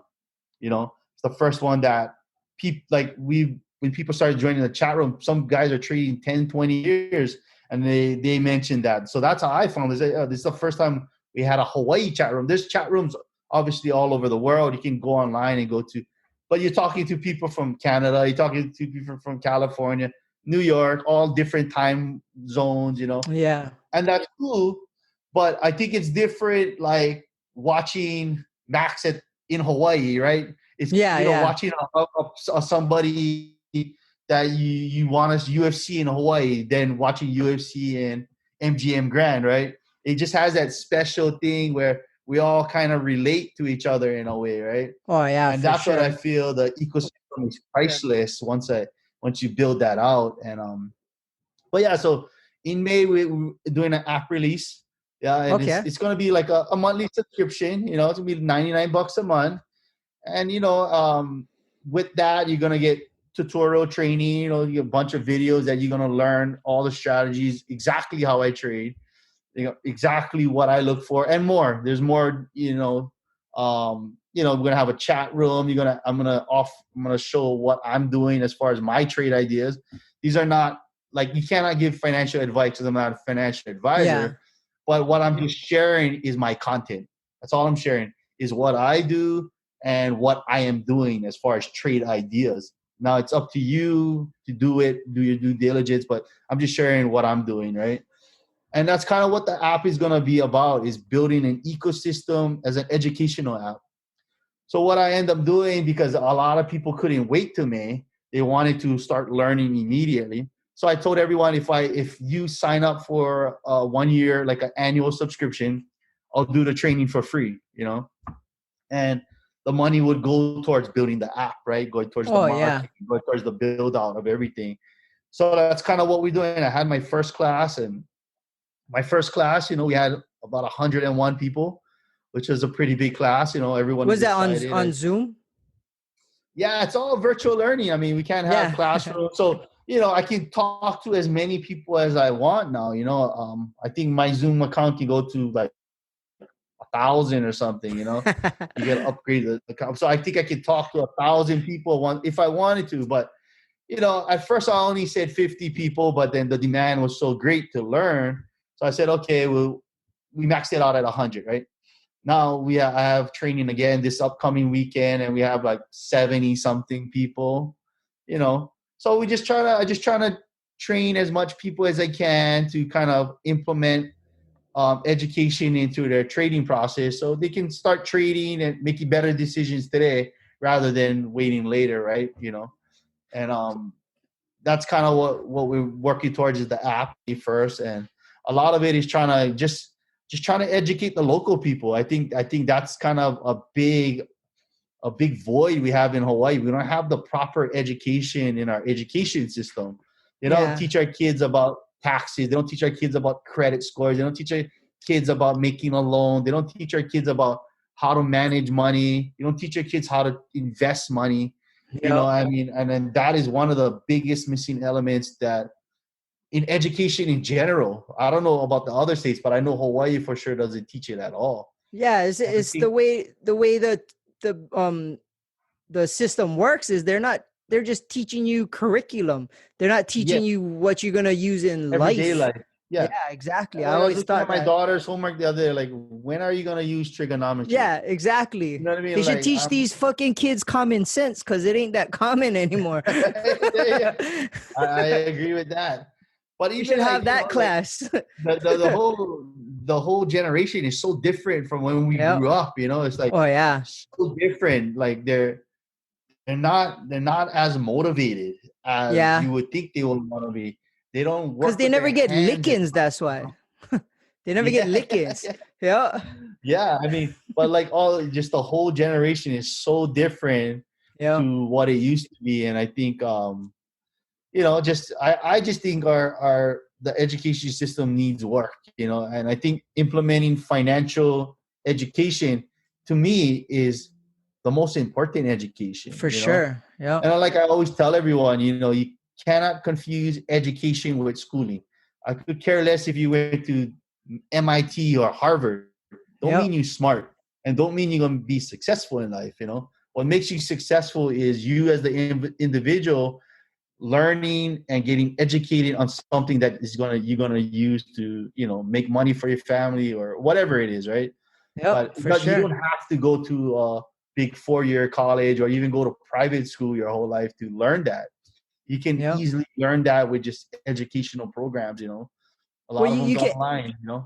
It's the first one that when people started joining the chat room, some guys are trading 10, 20 years, and they mentioned that. So that's how I found this. This is the first time we had a Hawaii chat room. There's chat rooms obviously all over the world. You can go online and go to, but you're talking to people from Canada, you're talking to people from California, New York, all different time zones, Yeah. And that's cool. But I think it's different, like watching Max in Hawaii, right? It's watching somebody that you want to UFC in Hawaii, then watching UFC in MGM Grand, right? It just has that special thing where we all kind of relate to each other in a way, right? Oh yeah, and that's what I feel. The ecosystem is priceless once you build that out. And but yeah, so in May we're doing an app release. Yeah, and it's going to be like a monthly subscription. It's going to be $99 a month. And, with that, you're going to get tutorial training, you get a bunch of videos that you're going to learn all the strategies, exactly how I trade, exactly what I look for, and more. There's more, we're going to have a chat room. I'm going to show what I'm doing as far as my trade ideas. These are not, like, you cannot give financial advice because I'm not a financial advisor. Yeah. But what I'm just sharing is my content. That's all I'm sharing, is what I do and what I am doing as far as trade ideas. Now it's up to you to do it, do your due diligence, but I'm just sharing what I'm doing, right? And that's kind of what the app is going to be about, is building an ecosystem as an educational app. So what I end up doing, because a lot of people couldn't wait till May, they wanted to start learning immediately. So I told everyone, if you sign up for 1 year, like an annual subscription, I'll do the training for free, and the money would go towards building the app, right? Go towards the marketing, go towards the build out of everything. So that's kind of what we're doing. I had my first class, and my first class, we had about 101 people, which was a pretty big class. Everyone was that on Zoom? Yeah, it's all virtual learning. I mean, we can't have classrooms. So, I can talk to as many people as I want now. I think my Zoom account can go to like 1,000 or something, You got to upgrade the account. So I think I could talk to 1,000 people if I wanted to. But, at first I only said 50 people, but then the demand was so great to learn. So I said, okay, well, we maxed it out at 100, right? now I have training again this upcoming weekend, and we have like 70 something people, you know. So I just trying to train as much people as I can to kind of implement education into their trading process, so they can start trading and making better decisions today rather than waiting later, right? And that's kind of what we're working towards is the app first, and a lot of it is trying to just trying to educate the local people. I think that's kind of a big void we have in Hawaii. We don't have the proper education in our education system. They don't Yeah. teach our kids about taxes. They don't teach our kids about credit scores. They don't teach our kids about making a loan. They don't teach our kids about how to manage money. You don't teach your kids how to invest money. Yep. I mean, and then that is one of the biggest missing elements that in education in general. I don't know about the other states, but I know Hawaii for sure doesn't teach it at all. Yeah, And I it's think, the way that the system works is they're just teaching you curriculum. They're not yeah, teaching you what you're gonna use in everyday life. life. Yeah, Yeah. exactly. I I was always looking at thought my that. daughter's homework the other day, like, when are you going to use trigonometry? Yeah, You exactly. know what I They mean? should Like, teach these fucking kids common sense because it ain't that common anymore. yeah, I agree with that. But We even should like, have that like class. the whole generation is so different from when we Yeah. grew up. It's like Oh yeah. so different. Like they're not as motivated as Yeah. you would think they would want to be. They don't Because work they with never their get hands as lickings, much. that's why. They never get Yeah, lickings. yeah. Yeah. Yeah, I mean, but like just the whole generation is so different Yeah. to what it used to be, and I think just I just think our the education system needs work, and I think implementing financial education to me is the most important education, For sure. Yeah. and like I always tell everyone, you cannot confuse education with schooling. I could care less if you went to MIT or Harvard. Don't mean Yeah. you smart, and don't mean you're going to be successful in life. What makes you successful is you as the individual learning and getting educated on something that you're gonna use to make money for your family or whatever it is, right? Yep. But For you sure. don't have to go to a big 4-year college or even go to private school your whole life to learn that. You can Yep. easily learn that with just educational programs. A Well, lot of you them's can online.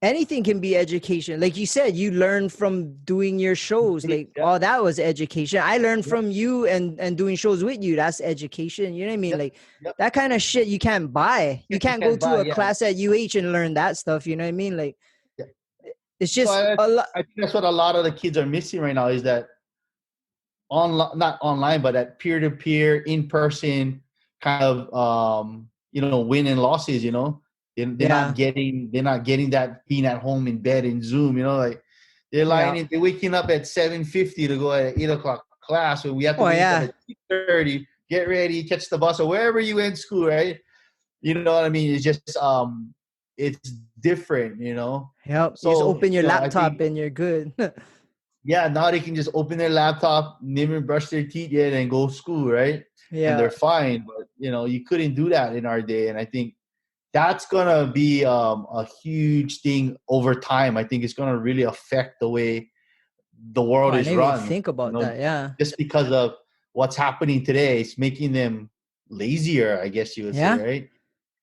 anything can be education. Like you said, you learn from doing your shows. Like, Yeah, oh, that was education. I learned yeah, from you and doing shows with you. That's education. You know what I mean? yep, Like yep. that kind of shit you can't buy. You You can't go can't to buy, a yeah, class at UH and learn that stuff. You know what I mean? Like yeah. it's So just a lot. I think that's what a lot of the kids are missing right now is that online, not online, but at peer-to-peer, in-person kind of win and losses. Yeah. They're not getting that being at home in bed in Zoom. Like Yeah. they're waking up at 7:50 to go at 8 o'clock class, when we have to Oh wake up yeah. at 6:30, get ready, catch the bus or wherever you in school, right? You know what I mean? It's just it's different. Yep. You just So open your I laptop think, and you're good. yeah, now they can just open their laptop, never brush their teeth yet, and go to school, right? And Yeah. they're fine. But you couldn't do that in our day, and I think that's gonna be a huge thing over time. I think it's gonna really affect the way the Oh, world I is didn't even run. think about that. Yeah. Just because of what's happening today, it's making them lazier, I guess you would say, Yeah. right?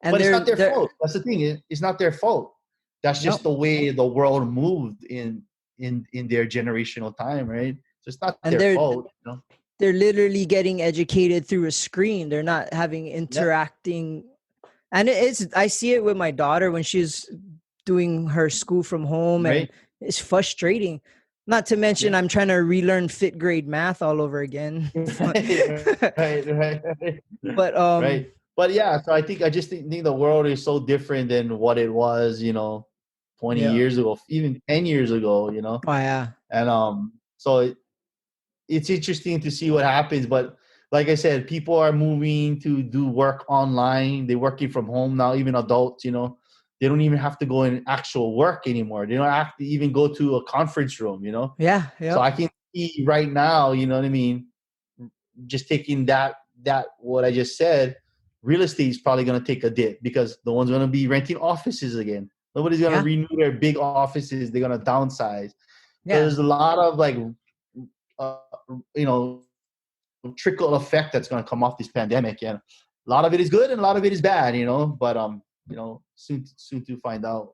And But it's not their they're fault. That's the thing. It's not their fault. That's yep. just the way the world moved in their generational time, right? So it's not And their fault. they're literally getting educated through a screen. They're not having Yep. interacting. And it's I see it with my daughter when she's doing her school from home, and Right. it's frustrating. Not to mention Yeah. I'm trying to relearn fifth grade math all over again. Right. But Right. But yeah, so I just think the world is so different than what it was, 20 yeah. years ago, even 10 years ago. Oh yeah. And so it's interesting to see what happens. But like I said, people are moving to do work online. They're working from home now, even adults, they don't even have to go in actual work anymore. They don't have to even go to a conference room. Yeah. So Yep. I can see right now, you know what I mean, just taking that what I just said, real estate is probably going to take a dip because no one's going to be renting offices again. Nobody's going to Yeah. renew their big offices. They're going to downsize. Yeah. there's a lot of like, uh, trickle effect that's going to come off this pandemic, and a lot of it is good and a lot of it is bad, but soon to find out.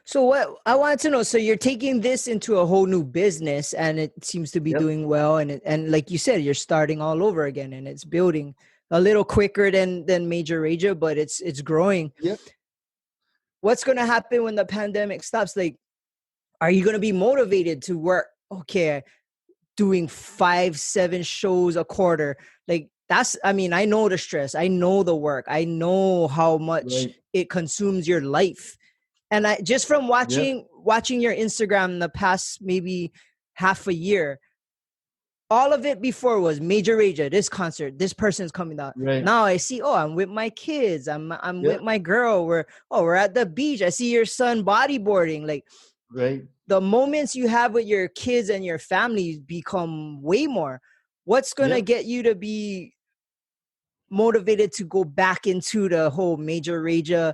So what I wanted to know, so you're taking this into a whole new business and it seems to be Yep. doing well, and like you said, you're starting all over again and it's building a little quicker than Mayjah Rayjah, but it's growing. Yep. What's going to happen when the pandemic stops? Like, are you going to be motivated to work? Okay, doing 5-7 shows a quarter. Like that's, I mean, I know the stress, I know the work, I know how much Right. it consumes your life. And I just from Yep. watching your Instagram in the past maybe half a year, all of it before was Mayjah Rayjah, this concert, this person's coming out. Right. Now I see, oh, I'm with my kids, I'm with Yep. my girl, we're at the beach. I see your son bodyboarding. Like Right. the moments you have with your kids and your family become way more. What's gonna Yep. get you to be motivated to go back into the whole Mayjah Rayjah,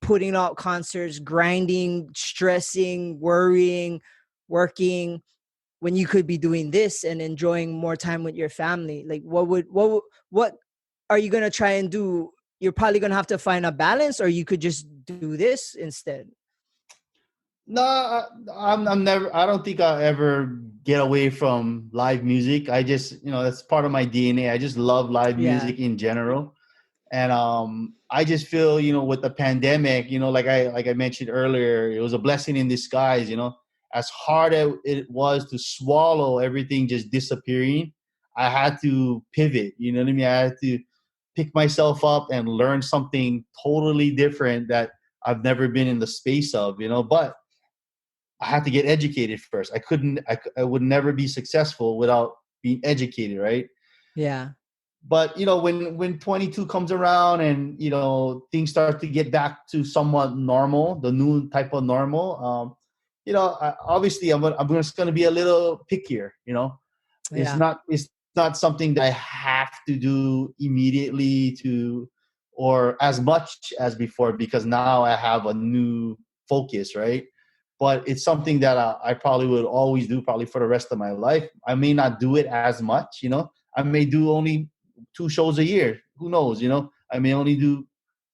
putting out concerts, grinding, stressing, worrying, working, when you could be doing this and enjoying more time with your family? Like what are you gonna try and do? You're probably gonna have to find a balance, or you could just do this instead. No, I'm never. I don't think I'll ever get away from live music. I just, that's part of my DNA. I just love live Yeah. music in general, and I just feel, with the pandemic, like I mentioned earlier, it was a blessing in disguise. As hard as it was to swallow everything just disappearing, I had to pivot. You know what I mean? I had to pick myself up and learn something totally different that I've never been in the space of. But I had to get educated first. I would never be successful without being educated, right? Yeah. But when 22 comes around and things start to get back to somewhat normal, the new type of normal, obviously I'm just going to be a little pickier. It's Yeah. not something that I have to do immediately or as much as before, because now I have a new focus, right? But it's something that I probably would always do, probably for the rest of my life. I may not do it as much, I may do only 2 shows a year. Who knows, I may only do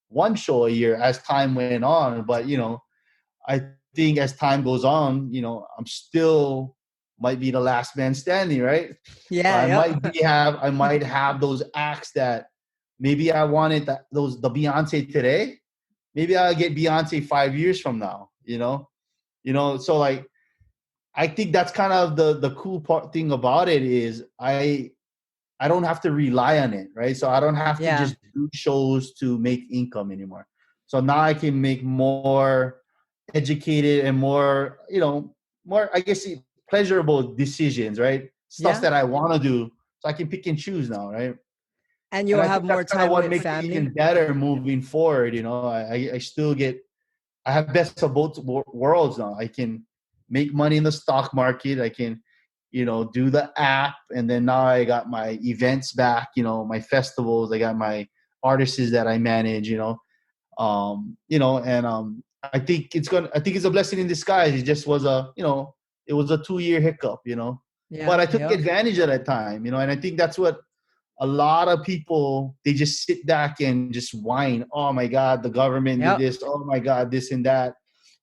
1 show a year as time went on. But, I think as time goes on, I'm still might be the last man standing, right? So Yeah. Yeah. I might have those acts that maybe I wanted the Beyonce today. Maybe I'll get Beyonce 5 years from now, so like, I think that's kind of the cool thing about it is I don't have to rely on it, right? So I don't have to Yeah. just do shows to make income anymore. So now I can make more educated and more, I guess, pleasurable decisions, right? Stuff Yeah. that I want to do. So I can pick and choose now, right? And And you'll I have think that's more kind of time what with makes it family. even better moving forward. I still I have best of both worlds now. I can make money in the stock market. I can, do the app. And then now I got my events back, my festivals. I got my artists that I manage, and I think it's a blessing in disguise. It just was it was a 2-year hiccup, but Yeah. I took Yeah. advantage of that time, and I think that's what a lot of people, they just sit back and just whine. Oh my God, the government did Yep. this. Oh my God, this and that.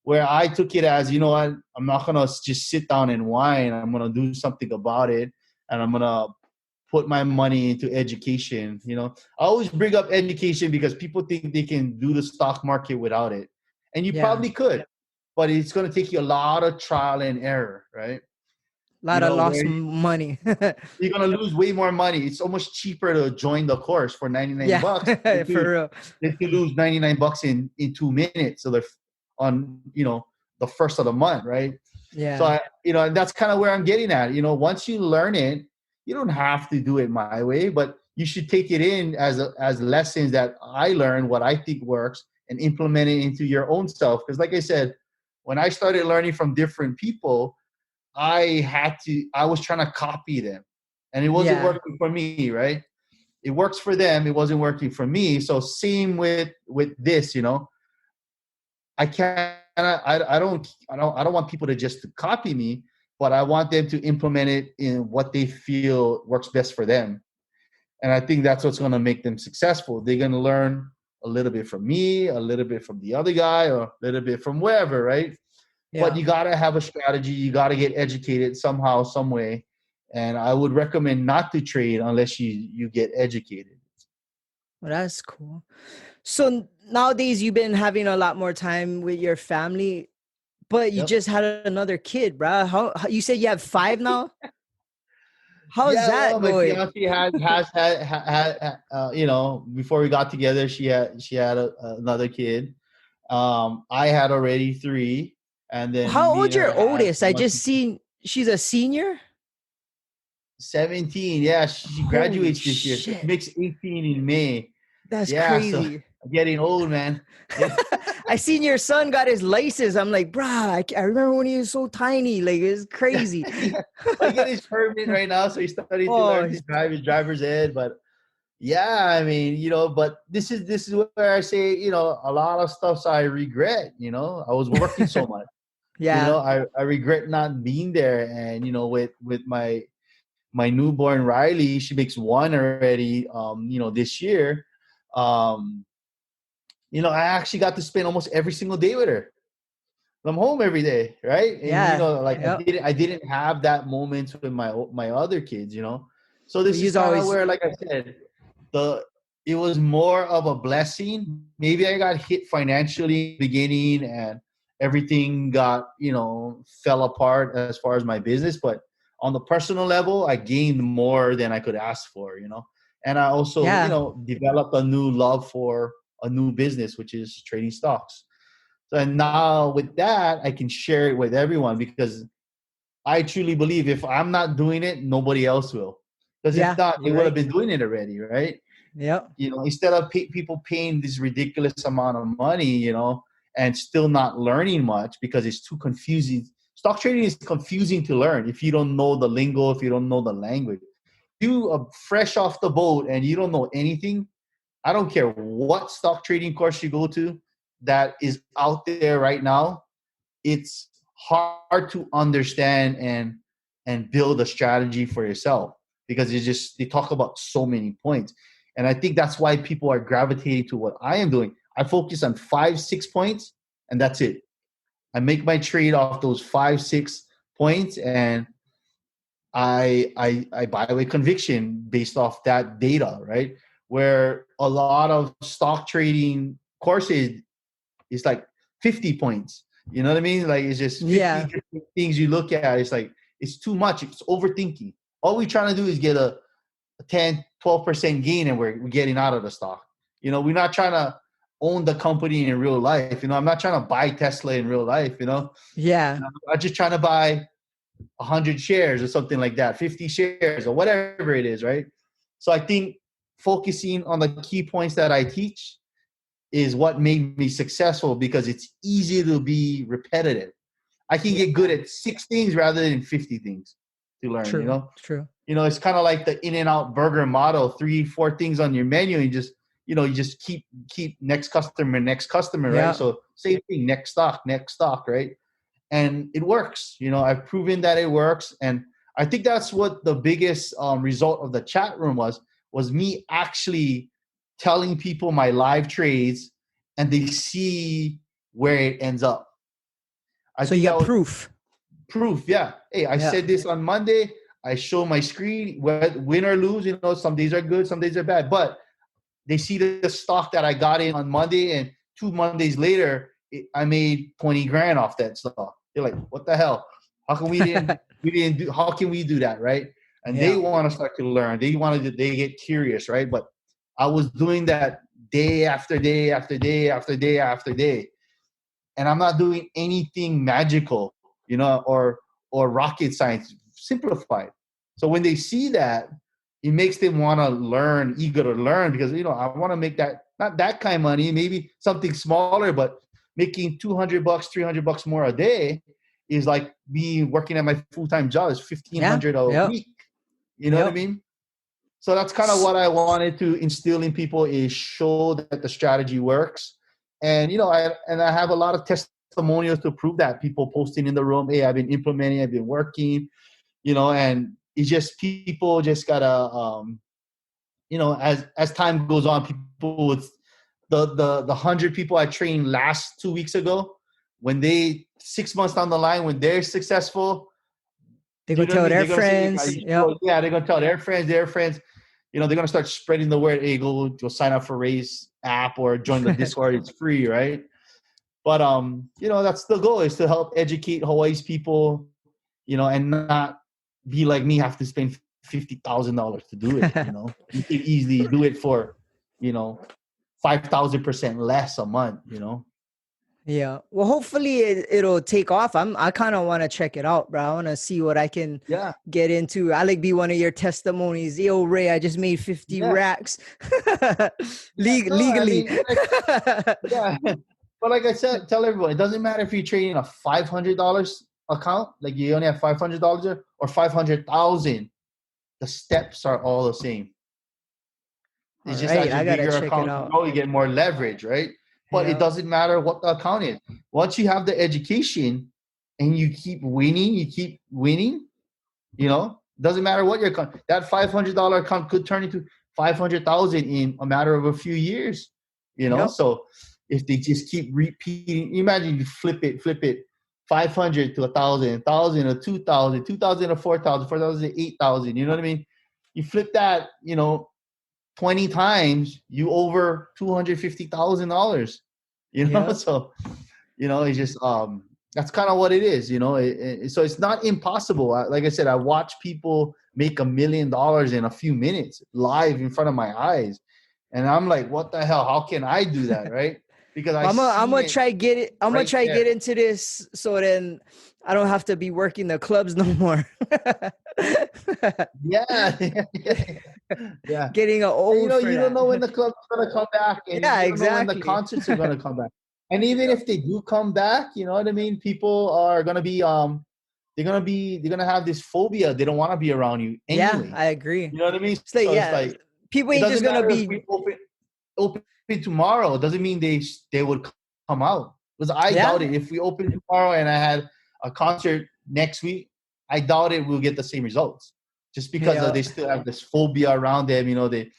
Where I took it as, what, I'm not gonna just sit down and whine. I'm gonna do something about it, and I'm gonna put my money into education. I always bring up education because people think they can do the stock market without it, and you Yeah. probably could, but it's gonna take you a lot of trial and error, right? A lot of Where lost money. you're gonna lose way more money. It's almost cheaper to join the course for $99 Yeah. than For real. to lose $99 in 2 minutes. So they're on the first of the month, right? So Yeah. and that's kind of where I'm getting at. Once you learn it, you don't have to do it my way, but you should take it in as lessons that I learned, what I think works, and implement it into your own self. Because like I said, when I started learning from different people, I was trying to copy them, and it wasn't Yeah. working for me, right? It works for them, it wasn't working for me. So same with this, I can't I don't want people to just copy me. but I want them to implement it in what they feel works best for them. And I think that's what's going to make them successful. They're going to learn a little bit from me, a little bit from the other guy, or a little bit from wherever, right? But Yeah. you got to have a strategy. You got to get educated somehow, some way. And I would recommend not to trade unless you get educated. Well, that's cool. So nowadays you've been having a lot more time with your family, but you Yep. just had another kid, bro. How you said you have 5 now? How's Yeah, that well, my going? fiance has had before we got together, she had another kid. I had already 3, and then How me and old's your her had oldest? I one, just seen she's a senior. 17. Yeah, she Holy graduates this year. She shit. makes 18 in May. That's Yeah, so crazy. I'm getting old, man. Yeah. I seen your son got his laces. I'm like, bruh, I remember when he was so tiny. Like, it's crazy. Yeah. I get his permit right now, so he's starting to Oh, learn to drive his driver's ed. But yeah, I mean, but this is where I say, a lot of stuff I regret. I was working so much. yeah. I regret not being there. And with my newborn Riley, she makes 1 already. This year, um, I actually got to spend almost every single day with her. I'm home every day, right? And Yeah. like Yep. I didn't have that moment with my other kids. So But this is he's kind of always, where, like I said, it was more of a blessing. Maybe I got hit financially in the beginning and everything got, fell apart as far as my business, but on the personal level, I gained more than I could ask for. And I also, yeah. developed a new love for a new business, which is trading stocks. So, and now with that, I can share it with everyone because I truly believe if I'm not doing it, nobody else will. Because if Yeah. not, they You're would have right. been doing it already, right? Yep. Instead of people paying this ridiculous amount of money, and still not learning much because it's too confusing. Stock trading is confusing to learn if you don't know the lingo, if you don't know the language. You are fresh off the boat and you don't know anything. I don't care what stock trading course you go to that is out there right now. It's hard to understand and build a strategy for yourself because they talk about so many points. And I think that's why people are gravitating to what I am doing. I focus on 5-6 points and that's it. I make my trade off those 5-6 points and I buy with conviction based off that data, right? Where a lot of stock trading courses is like 50 points. You know what I mean? Like it's just 50 Yeah. different things you look at. It's like it's too much. It's overthinking. All we're trying to do is get a 10, 12% gain and we're getting out of the stock. We're not trying to own the company in real life. I'm not trying to buy Tesla in real life. Yeah. I'm just trying to buy 100 shares or something like that, 50 shares or whatever it is, right? So I think focusing on the key points that I teach is what made me successful because it's easy to be repetitive. I can Yeah. get good at 6 things rather than 50 things to learn, True. True. It's kind of like the In-N-Out burger model, 3-4 things on your menu and you just keep next customer, right? Yeah. So same thing, next stock, right? And it works. I've proven that it works, and I think that's what the biggest result of the chat room was me actually telling people my live trades, and they see where it ends up. I So you think that got was proof. proof. Yeah. Hey, I Yeah. said this on Monday. I show my screen, win or lose. Some days are good, some days are bad, but they see the stock that I got in on Monday, and 2 Mondays later, I made 20 grand off that stock. They're like, "What the hell? How come we didn't do? How can we do that, right?" And they yeah. want to start to learn. They get curious, right? But I was doing that day after day after day after day after day, and I'm not doing anything magical, or rocket science. Simplified. So when they see that, it makes them want to learn, eager to learn, because I want to make that, not that kind of money, maybe something smaller, but making $200, $300 more a day is like me working at my full-time job is Yeah. 1,500 a Yep. week. You know what I Yep. mean? So that's kind of what I wanted to instill in people, is show that the strategy works. And I have a lot of testimonials testimonials to prove that. People posting in the room, hey, I've been implementing, I've been working, and it's just people just gotta, as time goes on, people with the 100 people I trained last 2 weeks ago, when they 6 months down the line, when they're successful, They go tell their friends. Yeah, they're gonna tell their friends. They're gonna start spreading the word. Hey, go sign up for Ray's app or join the Discord. It's free, right? But that's the goal, is to help educate Hawaii's people, and not be like me, have to spend $50,000 to do it. You can easily do it for, 5,000% less a month. Yeah. Well, hopefully it'll take off. I kind of want to check it out, bro. I want to see what I can get into. I like be one of your testimonies. Yo, Ray, I just made 50 racks legally. But like I said, tell everyone, it doesn't matter if you're trading a $500 account, like you only have $500 or 500,000. The steps are all the same. It's just as your bigger account grow, you get more leverage, right? But it doesn't matter what the account is. Once you have the education and you keep winning, doesn't matter what your account. That $500 account could turn into 500,000 in a matter of a few years. So if they just keep repeating, imagine you flip it, 500 to 1,000, 1,000 to 2,000, 2,000 to 4,000, 4,000 to 8,000. You know what I mean? You flip that, 20 times, you over $250,000. So it's just that's kind of what it is. So it's not impossible. Like I said, I watch people make $1 million in a few minutes live in front of my eyes, and I'm like, what the hell? How can I do that, right? Because I'm gonna try get it. I'm gonna try get into this, so then I don't have to be working the clubs no more. Yeah. Getting an old. You don't know when the club's gonna come back, and you don't know when the concerts are gonna come back. And even if they do come back, you know what I mean? People are gonna be they're gonna have this phobia. They don't want to be around you anyway. Yeah, I agree. You know what I mean? It's like, people ain't just gonna be. If we open tomorrow, doesn't mean they would come out. Because I doubt it. If we open tomorrow and I had a concert next week, I doubt it we'll get the same results. Just because they still have this phobia around them. They've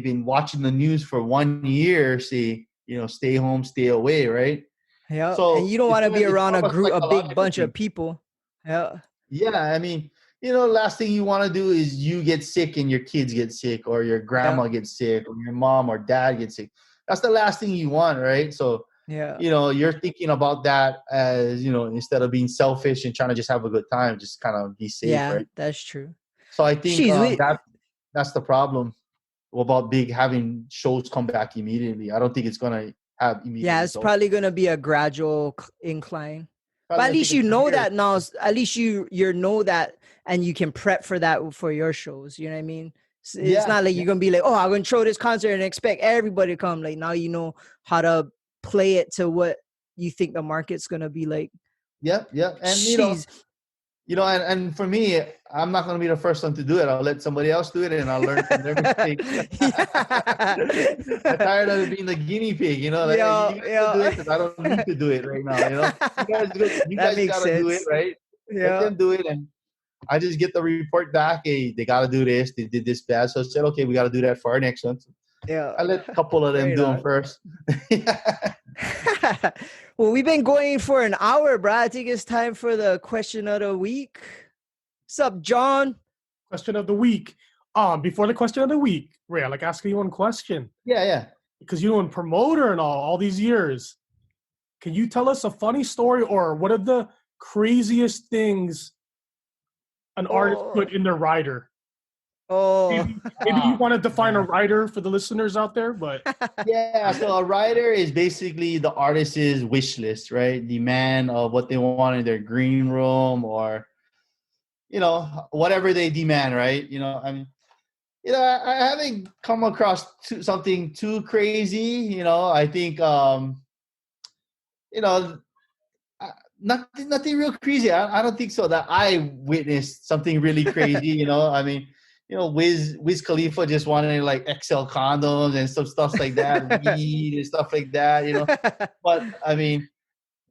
been watching the news for 1 year, say, stay home, stay away, right? Yeah. So and you don't want to be around a big bunch of people. Yeah. Yeah, I mean, last thing you want to do is you get sick and your kids get sick, or your grandma gets sick, or your mom or dad gets sick. That's the last thing you want, right? So, you're thinking about that as, instead of being selfish and trying to just have a good time, just kind of be safe, right? Yeah, that's true. So I think that's the problem about having shows come back immediately. I don't think it's going to have immediate it's results. probably going to be a gradual incline. But at least you know that now. At least you know that, and you can prep for that for your shows. You know what I mean? It's not like you're gonna be like, oh, I'm gonna throw this concert and expect everybody to come. Like, now you know how to play it to what you think the market's gonna be like. Yeah. And and for me, I'm not gonna be the first one to do it. I'll let somebody else do it, and I'll learn from their mistakes. I'm tired of being the guinea pig. You guys do it because I don't need to do it right now. You guys gotta do it, right? Let them do it, and I just get the report back. Hey, they gotta do this. They did this bad, so I said, okay, we gotta do that for our next one. Yeah, I let a couple of them do them first. Well, we've been going for an hour, bro. I think it's time for the question of the week. What's up, John? Question of the week. Before the question of the week, Ray, I like asking you one question. Yeah. Because you're a promoter and all these years. Can you tell us a funny story, or what are the craziest things an artist put in their rider? Maybe you want to define a rider for the listeners out there, but so a rider is basically the artist's wish list, right? Demand of what they want in their green room, or whatever they demand, right? I haven't come across something too crazy. I think nothing real crazy. I don't think so that I witnessed something really crazy. Wiz Khalifa just wanted like XL condoms and some stuff like that, weed and stuff like that. But I mean,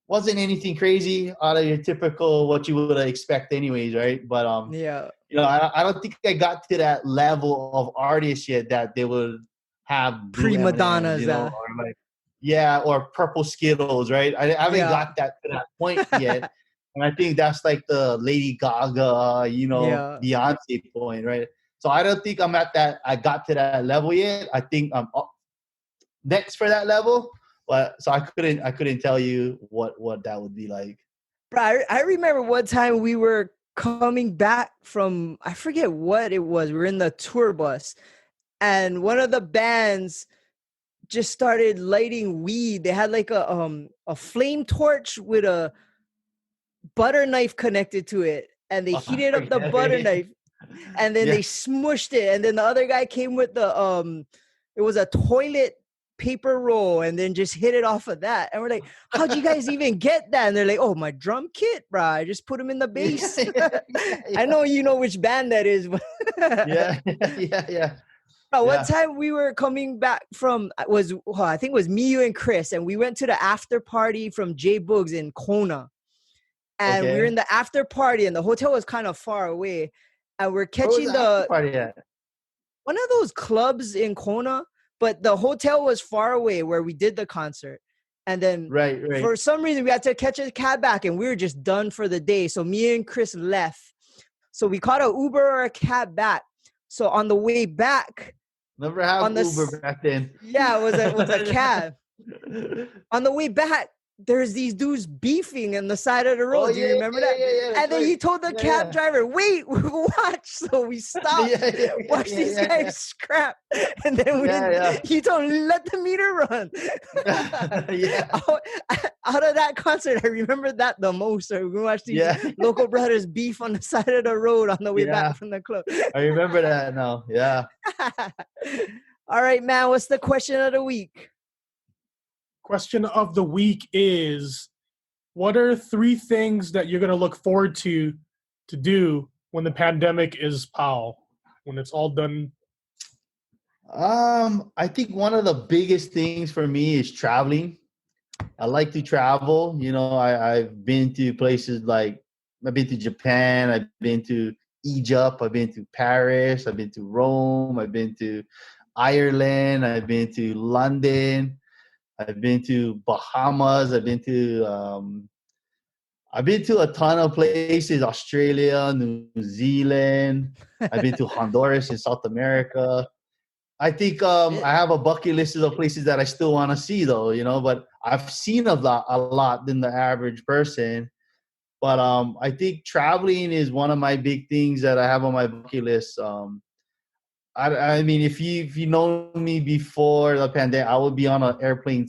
wasn't anything crazy out of your typical what you would expect anyways, right? But Yeah. I don't think I got to that level of artist yet that they would have blue Prima M&Ms, donnas. or like, yeah, or purple Skittles, right? I haven't Yeah. got to that point yet. And I think that's like the Lady Gaga, Yeah. Beyonce point, right? So I don't think I'm at that. I got to that level yet. I think I'm up next for that level. But so I couldn't tell you what that would be like. Bro, I remember one time we were coming back from, I forget what it was. We were in the tour bus, and one of the bands just started lighting weed. They had like a flame torch with a butter knife connected to it, and they heated up the butter knife, and then they smushed it, and then the other guy came with the it was a toilet paper roll, and then just hit it off of that. And we're like, how'd you guys even get that? And they're like, oh, my drum kit, bro. I just put them in the bass. I know you know which band that is. yeah. One time we were coming back from, I think it was me, you, and Chris, and we went to the after party from J Boogs in Kona. And we were in the after party, and the hotel was kind of far away. And we're catching the party at? One of those clubs in Kona, but the hotel was far away where we did the concert. And then right. for some reason we had to catch a cab back, and we were just done for the day. So me and Chris left. So we caught an Uber or a cab back. So on the way back, never had Uber back then. Yeah, it was a cab. On the way back, there's these dudes beefing on the side of the road. Do you remember that? Yeah, and then he told the cab driver, wait, watch. So we stopped, watch these guys scrap. And then he told him, let the meter run. Out of that concert, I remember that the most. So we watched these local brothers beef on the side of the road on the way back from the club. I remember that now. Yeah. All right, man. What's the question of the week? Question of the week is, what are 3 things that you're going to look forward to do when the pandemic is when it's all done? I think one of the biggest things for me is traveling. I like to travel. I've been to places like, I've been to Japan, I've been to Egypt, I've been to Paris, I've been to Rome, I've been to Ireland, I've been to London, I've been to Bahamas. I've been to a ton of places: Australia, New Zealand. I've been to Honduras in South America. I think I have a bucket list of places that I still want to see, though. But I've seen a lot than the average person. But I think traveling is one of my big things that I have on my bucket list. I mean, if you know me before the pandemic, I would be on an airplane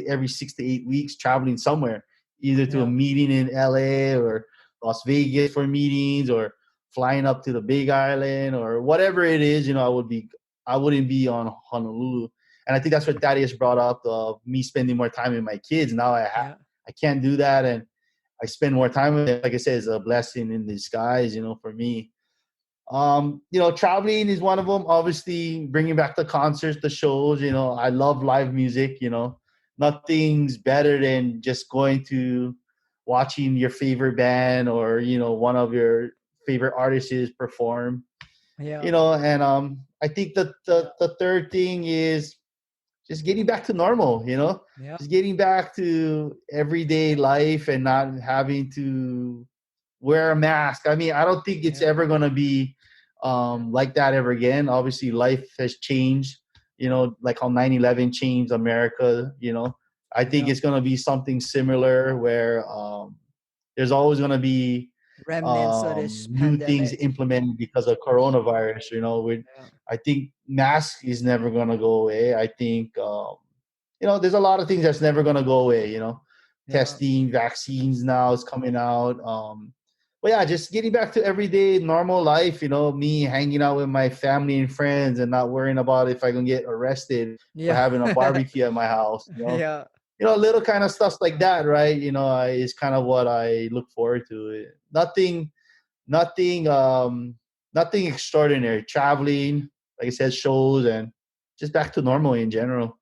every 6 to 8 weeks traveling somewhere, either to a meeting in LA or Las Vegas for meetings, or flying up to the Big Island or whatever it is. I wouldn't be on Honolulu. And I think that's what Thaddeus brought up, me spending more time with my kids. Now I can't do that, and I spend more time with them. Like I said, it's a blessing in disguise, for me. Traveling is one of them. Obviously, bringing back the concerts, the shows. I love live music. Nothing's better than just going to watching your favorite band or one of your favorite artists perform. And I think that the third thing is just getting back to normal. Just getting back to everyday life and not having to wear a mask. I mean, I don't think it's ever going to be like that ever again. Obviously, life has changed, like how 9/11 changed America. I think it's going to be something similar where there's always going to be remnants of this new pandemic. things implemented because of coronavirus. I think mask is never going to go away. I think, there's a lot of things that's never going to go away, testing, vaccines now is coming out. But yeah, just getting back to everyday normal life, me hanging out with my family and friends and not worrying about if I can get arrested for having a barbecue at my house. Little kind of stuff like that, right? Is kind of what I look forward to. Nothing nothing extraordinary. Traveling, like I said, shows, and just back to normal in general.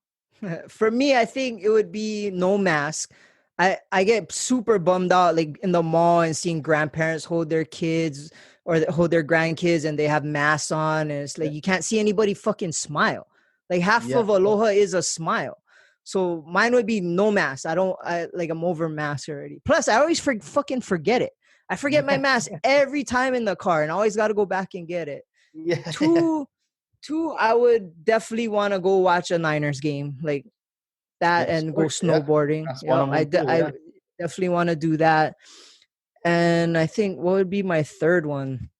For me, I think it would be no mask. I get super bummed out like in the mall and seeing grandparents hold their kids or hold their grandkids and they have masks on, and it's like you can't see anybody fucking smile. Like half of Aloha is a smile. So mine would be no mask. I'm over mask already. Plus, I always fucking forget it. I forget my mask every time in the car, and I always got to go back and get it. Yeah. Two, I would definitely want to go watch a Niners game like that and go snowboarding. That's one of them I definitely want to do that. And I think what would be my third one?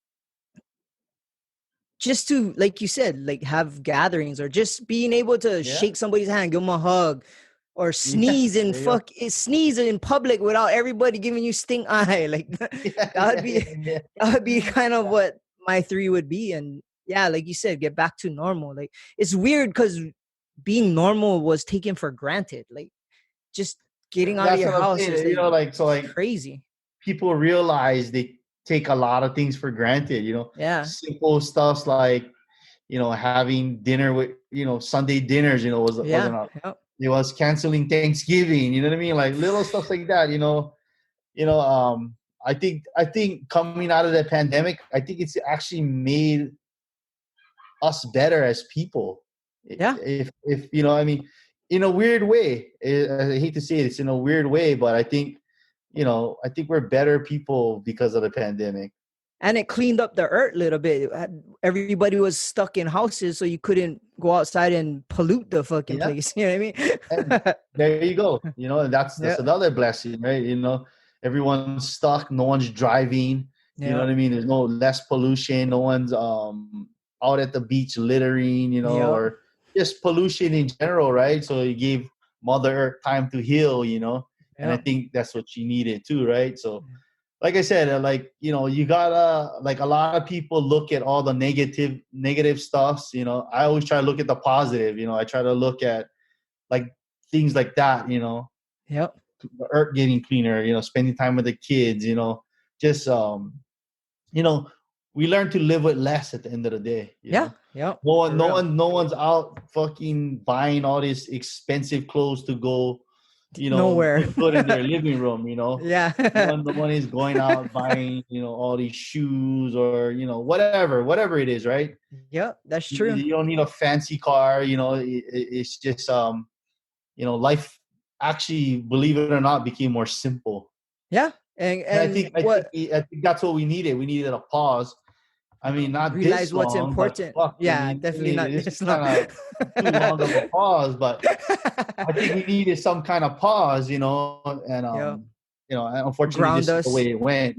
Just to, like you said, like have gatherings or just being able to shake somebody's hand, give them a hug, or sneeze and sneeze in public without everybody giving you stink eye. Like that would be kind of what my three would be. And yeah, like you said, get back to normal. Like it's weird because being normal was taken for granted. Like just getting out of your house is crazy. People realize they take a lot of things for granted, simple stuff like, having dinner with, Sunday dinners, it was canceling Thanksgiving, you know what I mean? Like little stuff like that, I think coming out of the pandemic, I think it's actually made us better as people. Yeah. If in a weird way, I hate to say it, it's in a weird way, but I think we're better people because of the pandemic. And it cleaned up the earth a little bit. Everybody was stuck in houses, so you couldn't go outside and pollute the fucking place. You know what I mean? And there you go. And that's another blessing, right? Everyone's stuck. No one's driving. You know what I mean? There's no less pollution. No one's out at the beach littering, or just pollution in general, right? So it gave Mother Earth time to heal, and I think that's what she needed too, right? So, like I said, you gotta, like a lot of people look at all the negative stuffs, I always try to look at the positive, I try to look at like things like that, Yep. The earth getting cleaner, spending time with the kids, just, we learn to live with less at the end of the day. Yeah. No one's out fucking buying all these expensive clothes to go, nowhere. Put in their living room, Yeah. No one is going out buying, all these shoes or, whatever it is, right? Yeah, that's true. You don't need a fancy car, it's just, life actually, believe it or not, became more simple. Yeah. And I think that's what we needed. We needed a pause. I mean, not realize this what's long, important. Definitely not this long. Too long of a pause, but I think we needed some kind of pause, and and unfortunately, this is the way it went,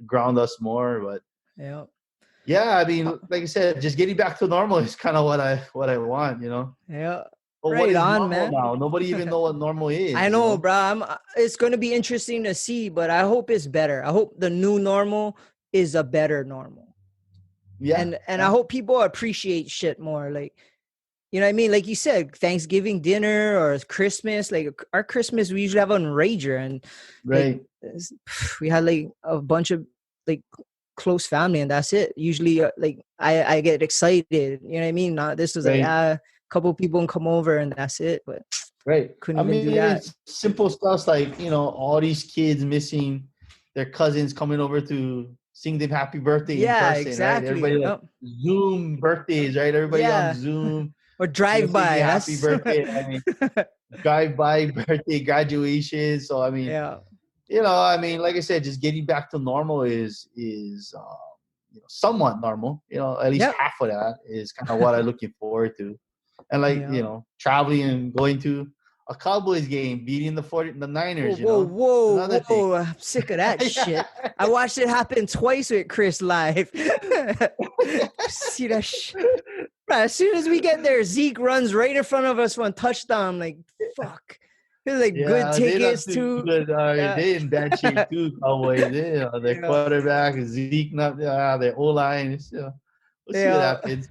ground us more. But I mean, like I said, just getting back to normal is kind of what I want, Yeah. But right what is on, normal man. now? Nobody even know what normal is. I know, bro. It's going to be interesting to see, but I hope it's better. I hope the new normal is a better normal. Yeah. And I hope people appreciate shit more. Like, you know what I mean? Like you said, Thanksgiving dinner or Christmas, like our Christmas, we usually have on Rayjr, and right. We had like a bunch of like close family, and that's it. Usually like I get excited, you know what I mean? This was like a couple people can come over and that's it, but couldn't even do that. It's simple stuff like, all these kids missing their cousins coming over to sing them happy birthday in person, exactly. Right? Everybody Zoom birthdays, right? Everybody on Zoom. Or drive-by. Happy birthday. I mean, drive-by birthday graduation. So, I mean, like I said, just getting back to normal is somewhat normal. At least half of that is kind of what I'm looking forward to. And traveling and going to a Cowboys game, beating the Niners. Whoa! I'm sick of that shit. I watched it happen twice with Chris live. See that shit? As soon as we get there, Zeke runs right in front of us for a touchdown. Like, fuck. It's like good tickets too. Good. They in bad shape too, Cowboys. Their quarterback, Zeke, their O-line. We'll see what happens.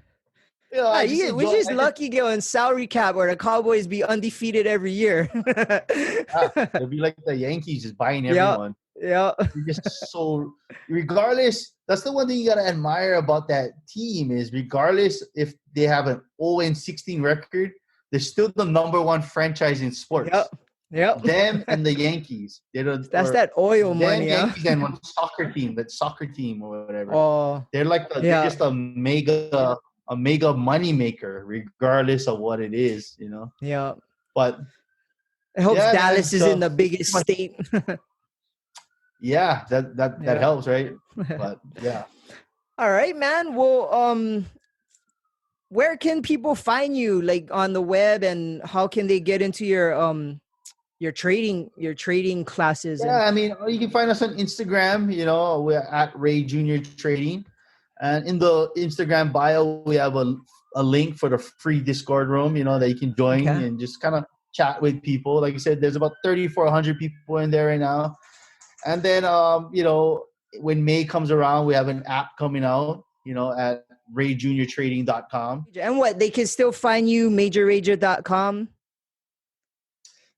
We're just lucky getting salary cap where the Cowboys be undefeated every year. It'll be like the Yankees just buying everyone. Yeah. They're just so, regardless, that's the one thing you gotta admire about that team is regardless if they have an 0-16 record, they're still the number one franchise in sports. Yep. Yep. Them and the Yankees. That's that oil money, huh? Yankees and one soccer team or whatever. Oh, They're like they're just a mega money maker, regardless of what it is, you know. yeah. But It helps yeah, Dallas man, is so- in the biggest state. yeah, that Yeah. helps, right? But yeah. All right, man. Well, where can people find you, like on the web, and how can they get into your trading classes? Yeah, I mean, you can find us on Instagram. You know, we're at Rayjrtrading, and in the Instagram bio, we have a link for the free Discord room. You know, that you can join Okay. and just kind of chat with people. Like I said, there's about 3,400 people in there right now. And then, you know, when May comes around, we have an app coming out. You know, at Rayjrtrading.com. And what, they can still find you, Mayjah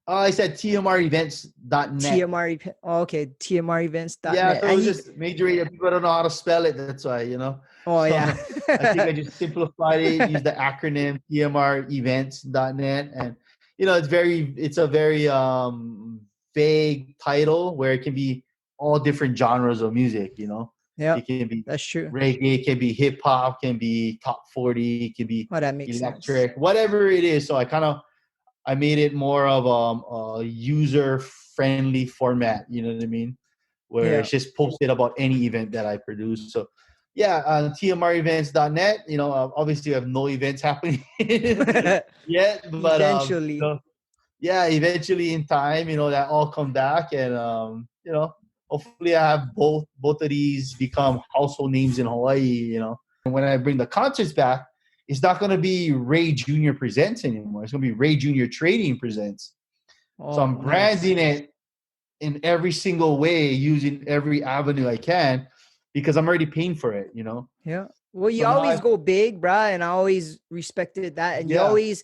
I said TMRevents.net. TMR. Oh, okay, TMRevents.net. Yeah, so And it's just Major Rayjah. People don't know how to spell it. That's why, you know. oh, So, yeah. I think I just simplified it, use the acronym TMRevents.net. And, you know, it's a very vague title where it can be all different genres of music, you know. Yeah, It can be that's true. reggae, it can be hip hop, can be top 40, it can be Oh, that makes electric, sense. whatever it is. So I made it more of a user-friendly format, you know what I mean? Where Yeah. it's just posted about any event that I produce. So, yeah, on TMRevents.net, you know, obviously I have no events happening yet, but Eventually. yeah, eventually in time, you know, that all come back, and you know, hopefully I have both of these become household names in Hawaii, you know. And when I bring the concerts back, it's not going to be Ray Jr. Presents anymore. It's going to be Ray Jr. Trading Presents. So I'm Oh, branding nice. it in every single way, using every avenue I can, because I'm already paying for it, you know. Yeah. Well, you So now always go big, bruh, and I always respected that. And you Yeah. always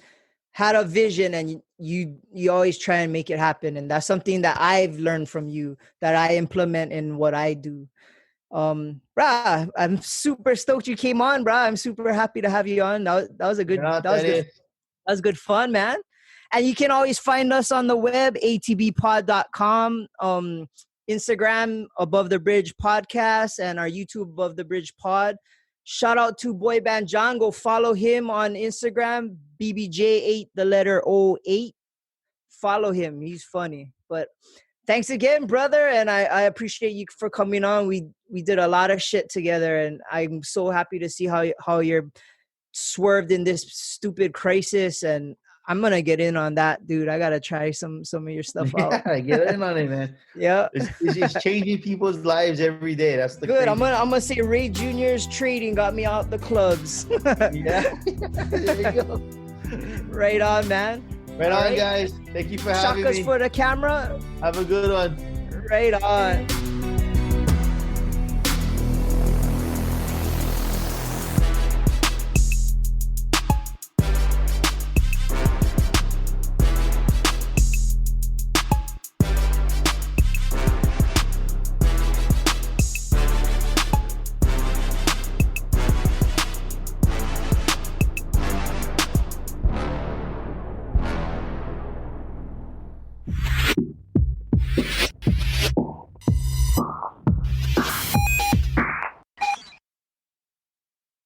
had a vision, and you always try and make it happen. And that's something that I've learned from you that I implement in what I do. Bruh, I'm super stoked you came on, bruh. I'm super happy to have you on. That was a good, Yeah, that was good. That was good fun, man. And you can always find us on the web, ATBpod.com, Instagram, Above the Bridge Podcast, and our YouTube, Above the Bridge Pod. Shout out to Boy Band John. Go follow him on Instagram, BBJ8, the letter 08. Follow him. He's funny. But thanks again, brother. And I appreciate you for coming on. We did a lot of shit together, and I'm so happy to see how you're swerved in this stupid crisis. And I'm going to get in on that, dude. I got to try some of your stuff out. Yeah, get in on it, man. Yeah. It's changing people's lives every day. That's the Good. I'm crazy- gonna say Ray Jr.'s trading got me out the clubs. Yeah. There you go. Right on, man. Right All on, right. guys. Thank you for having Shakas me. for the camera. Have a good one. Right on.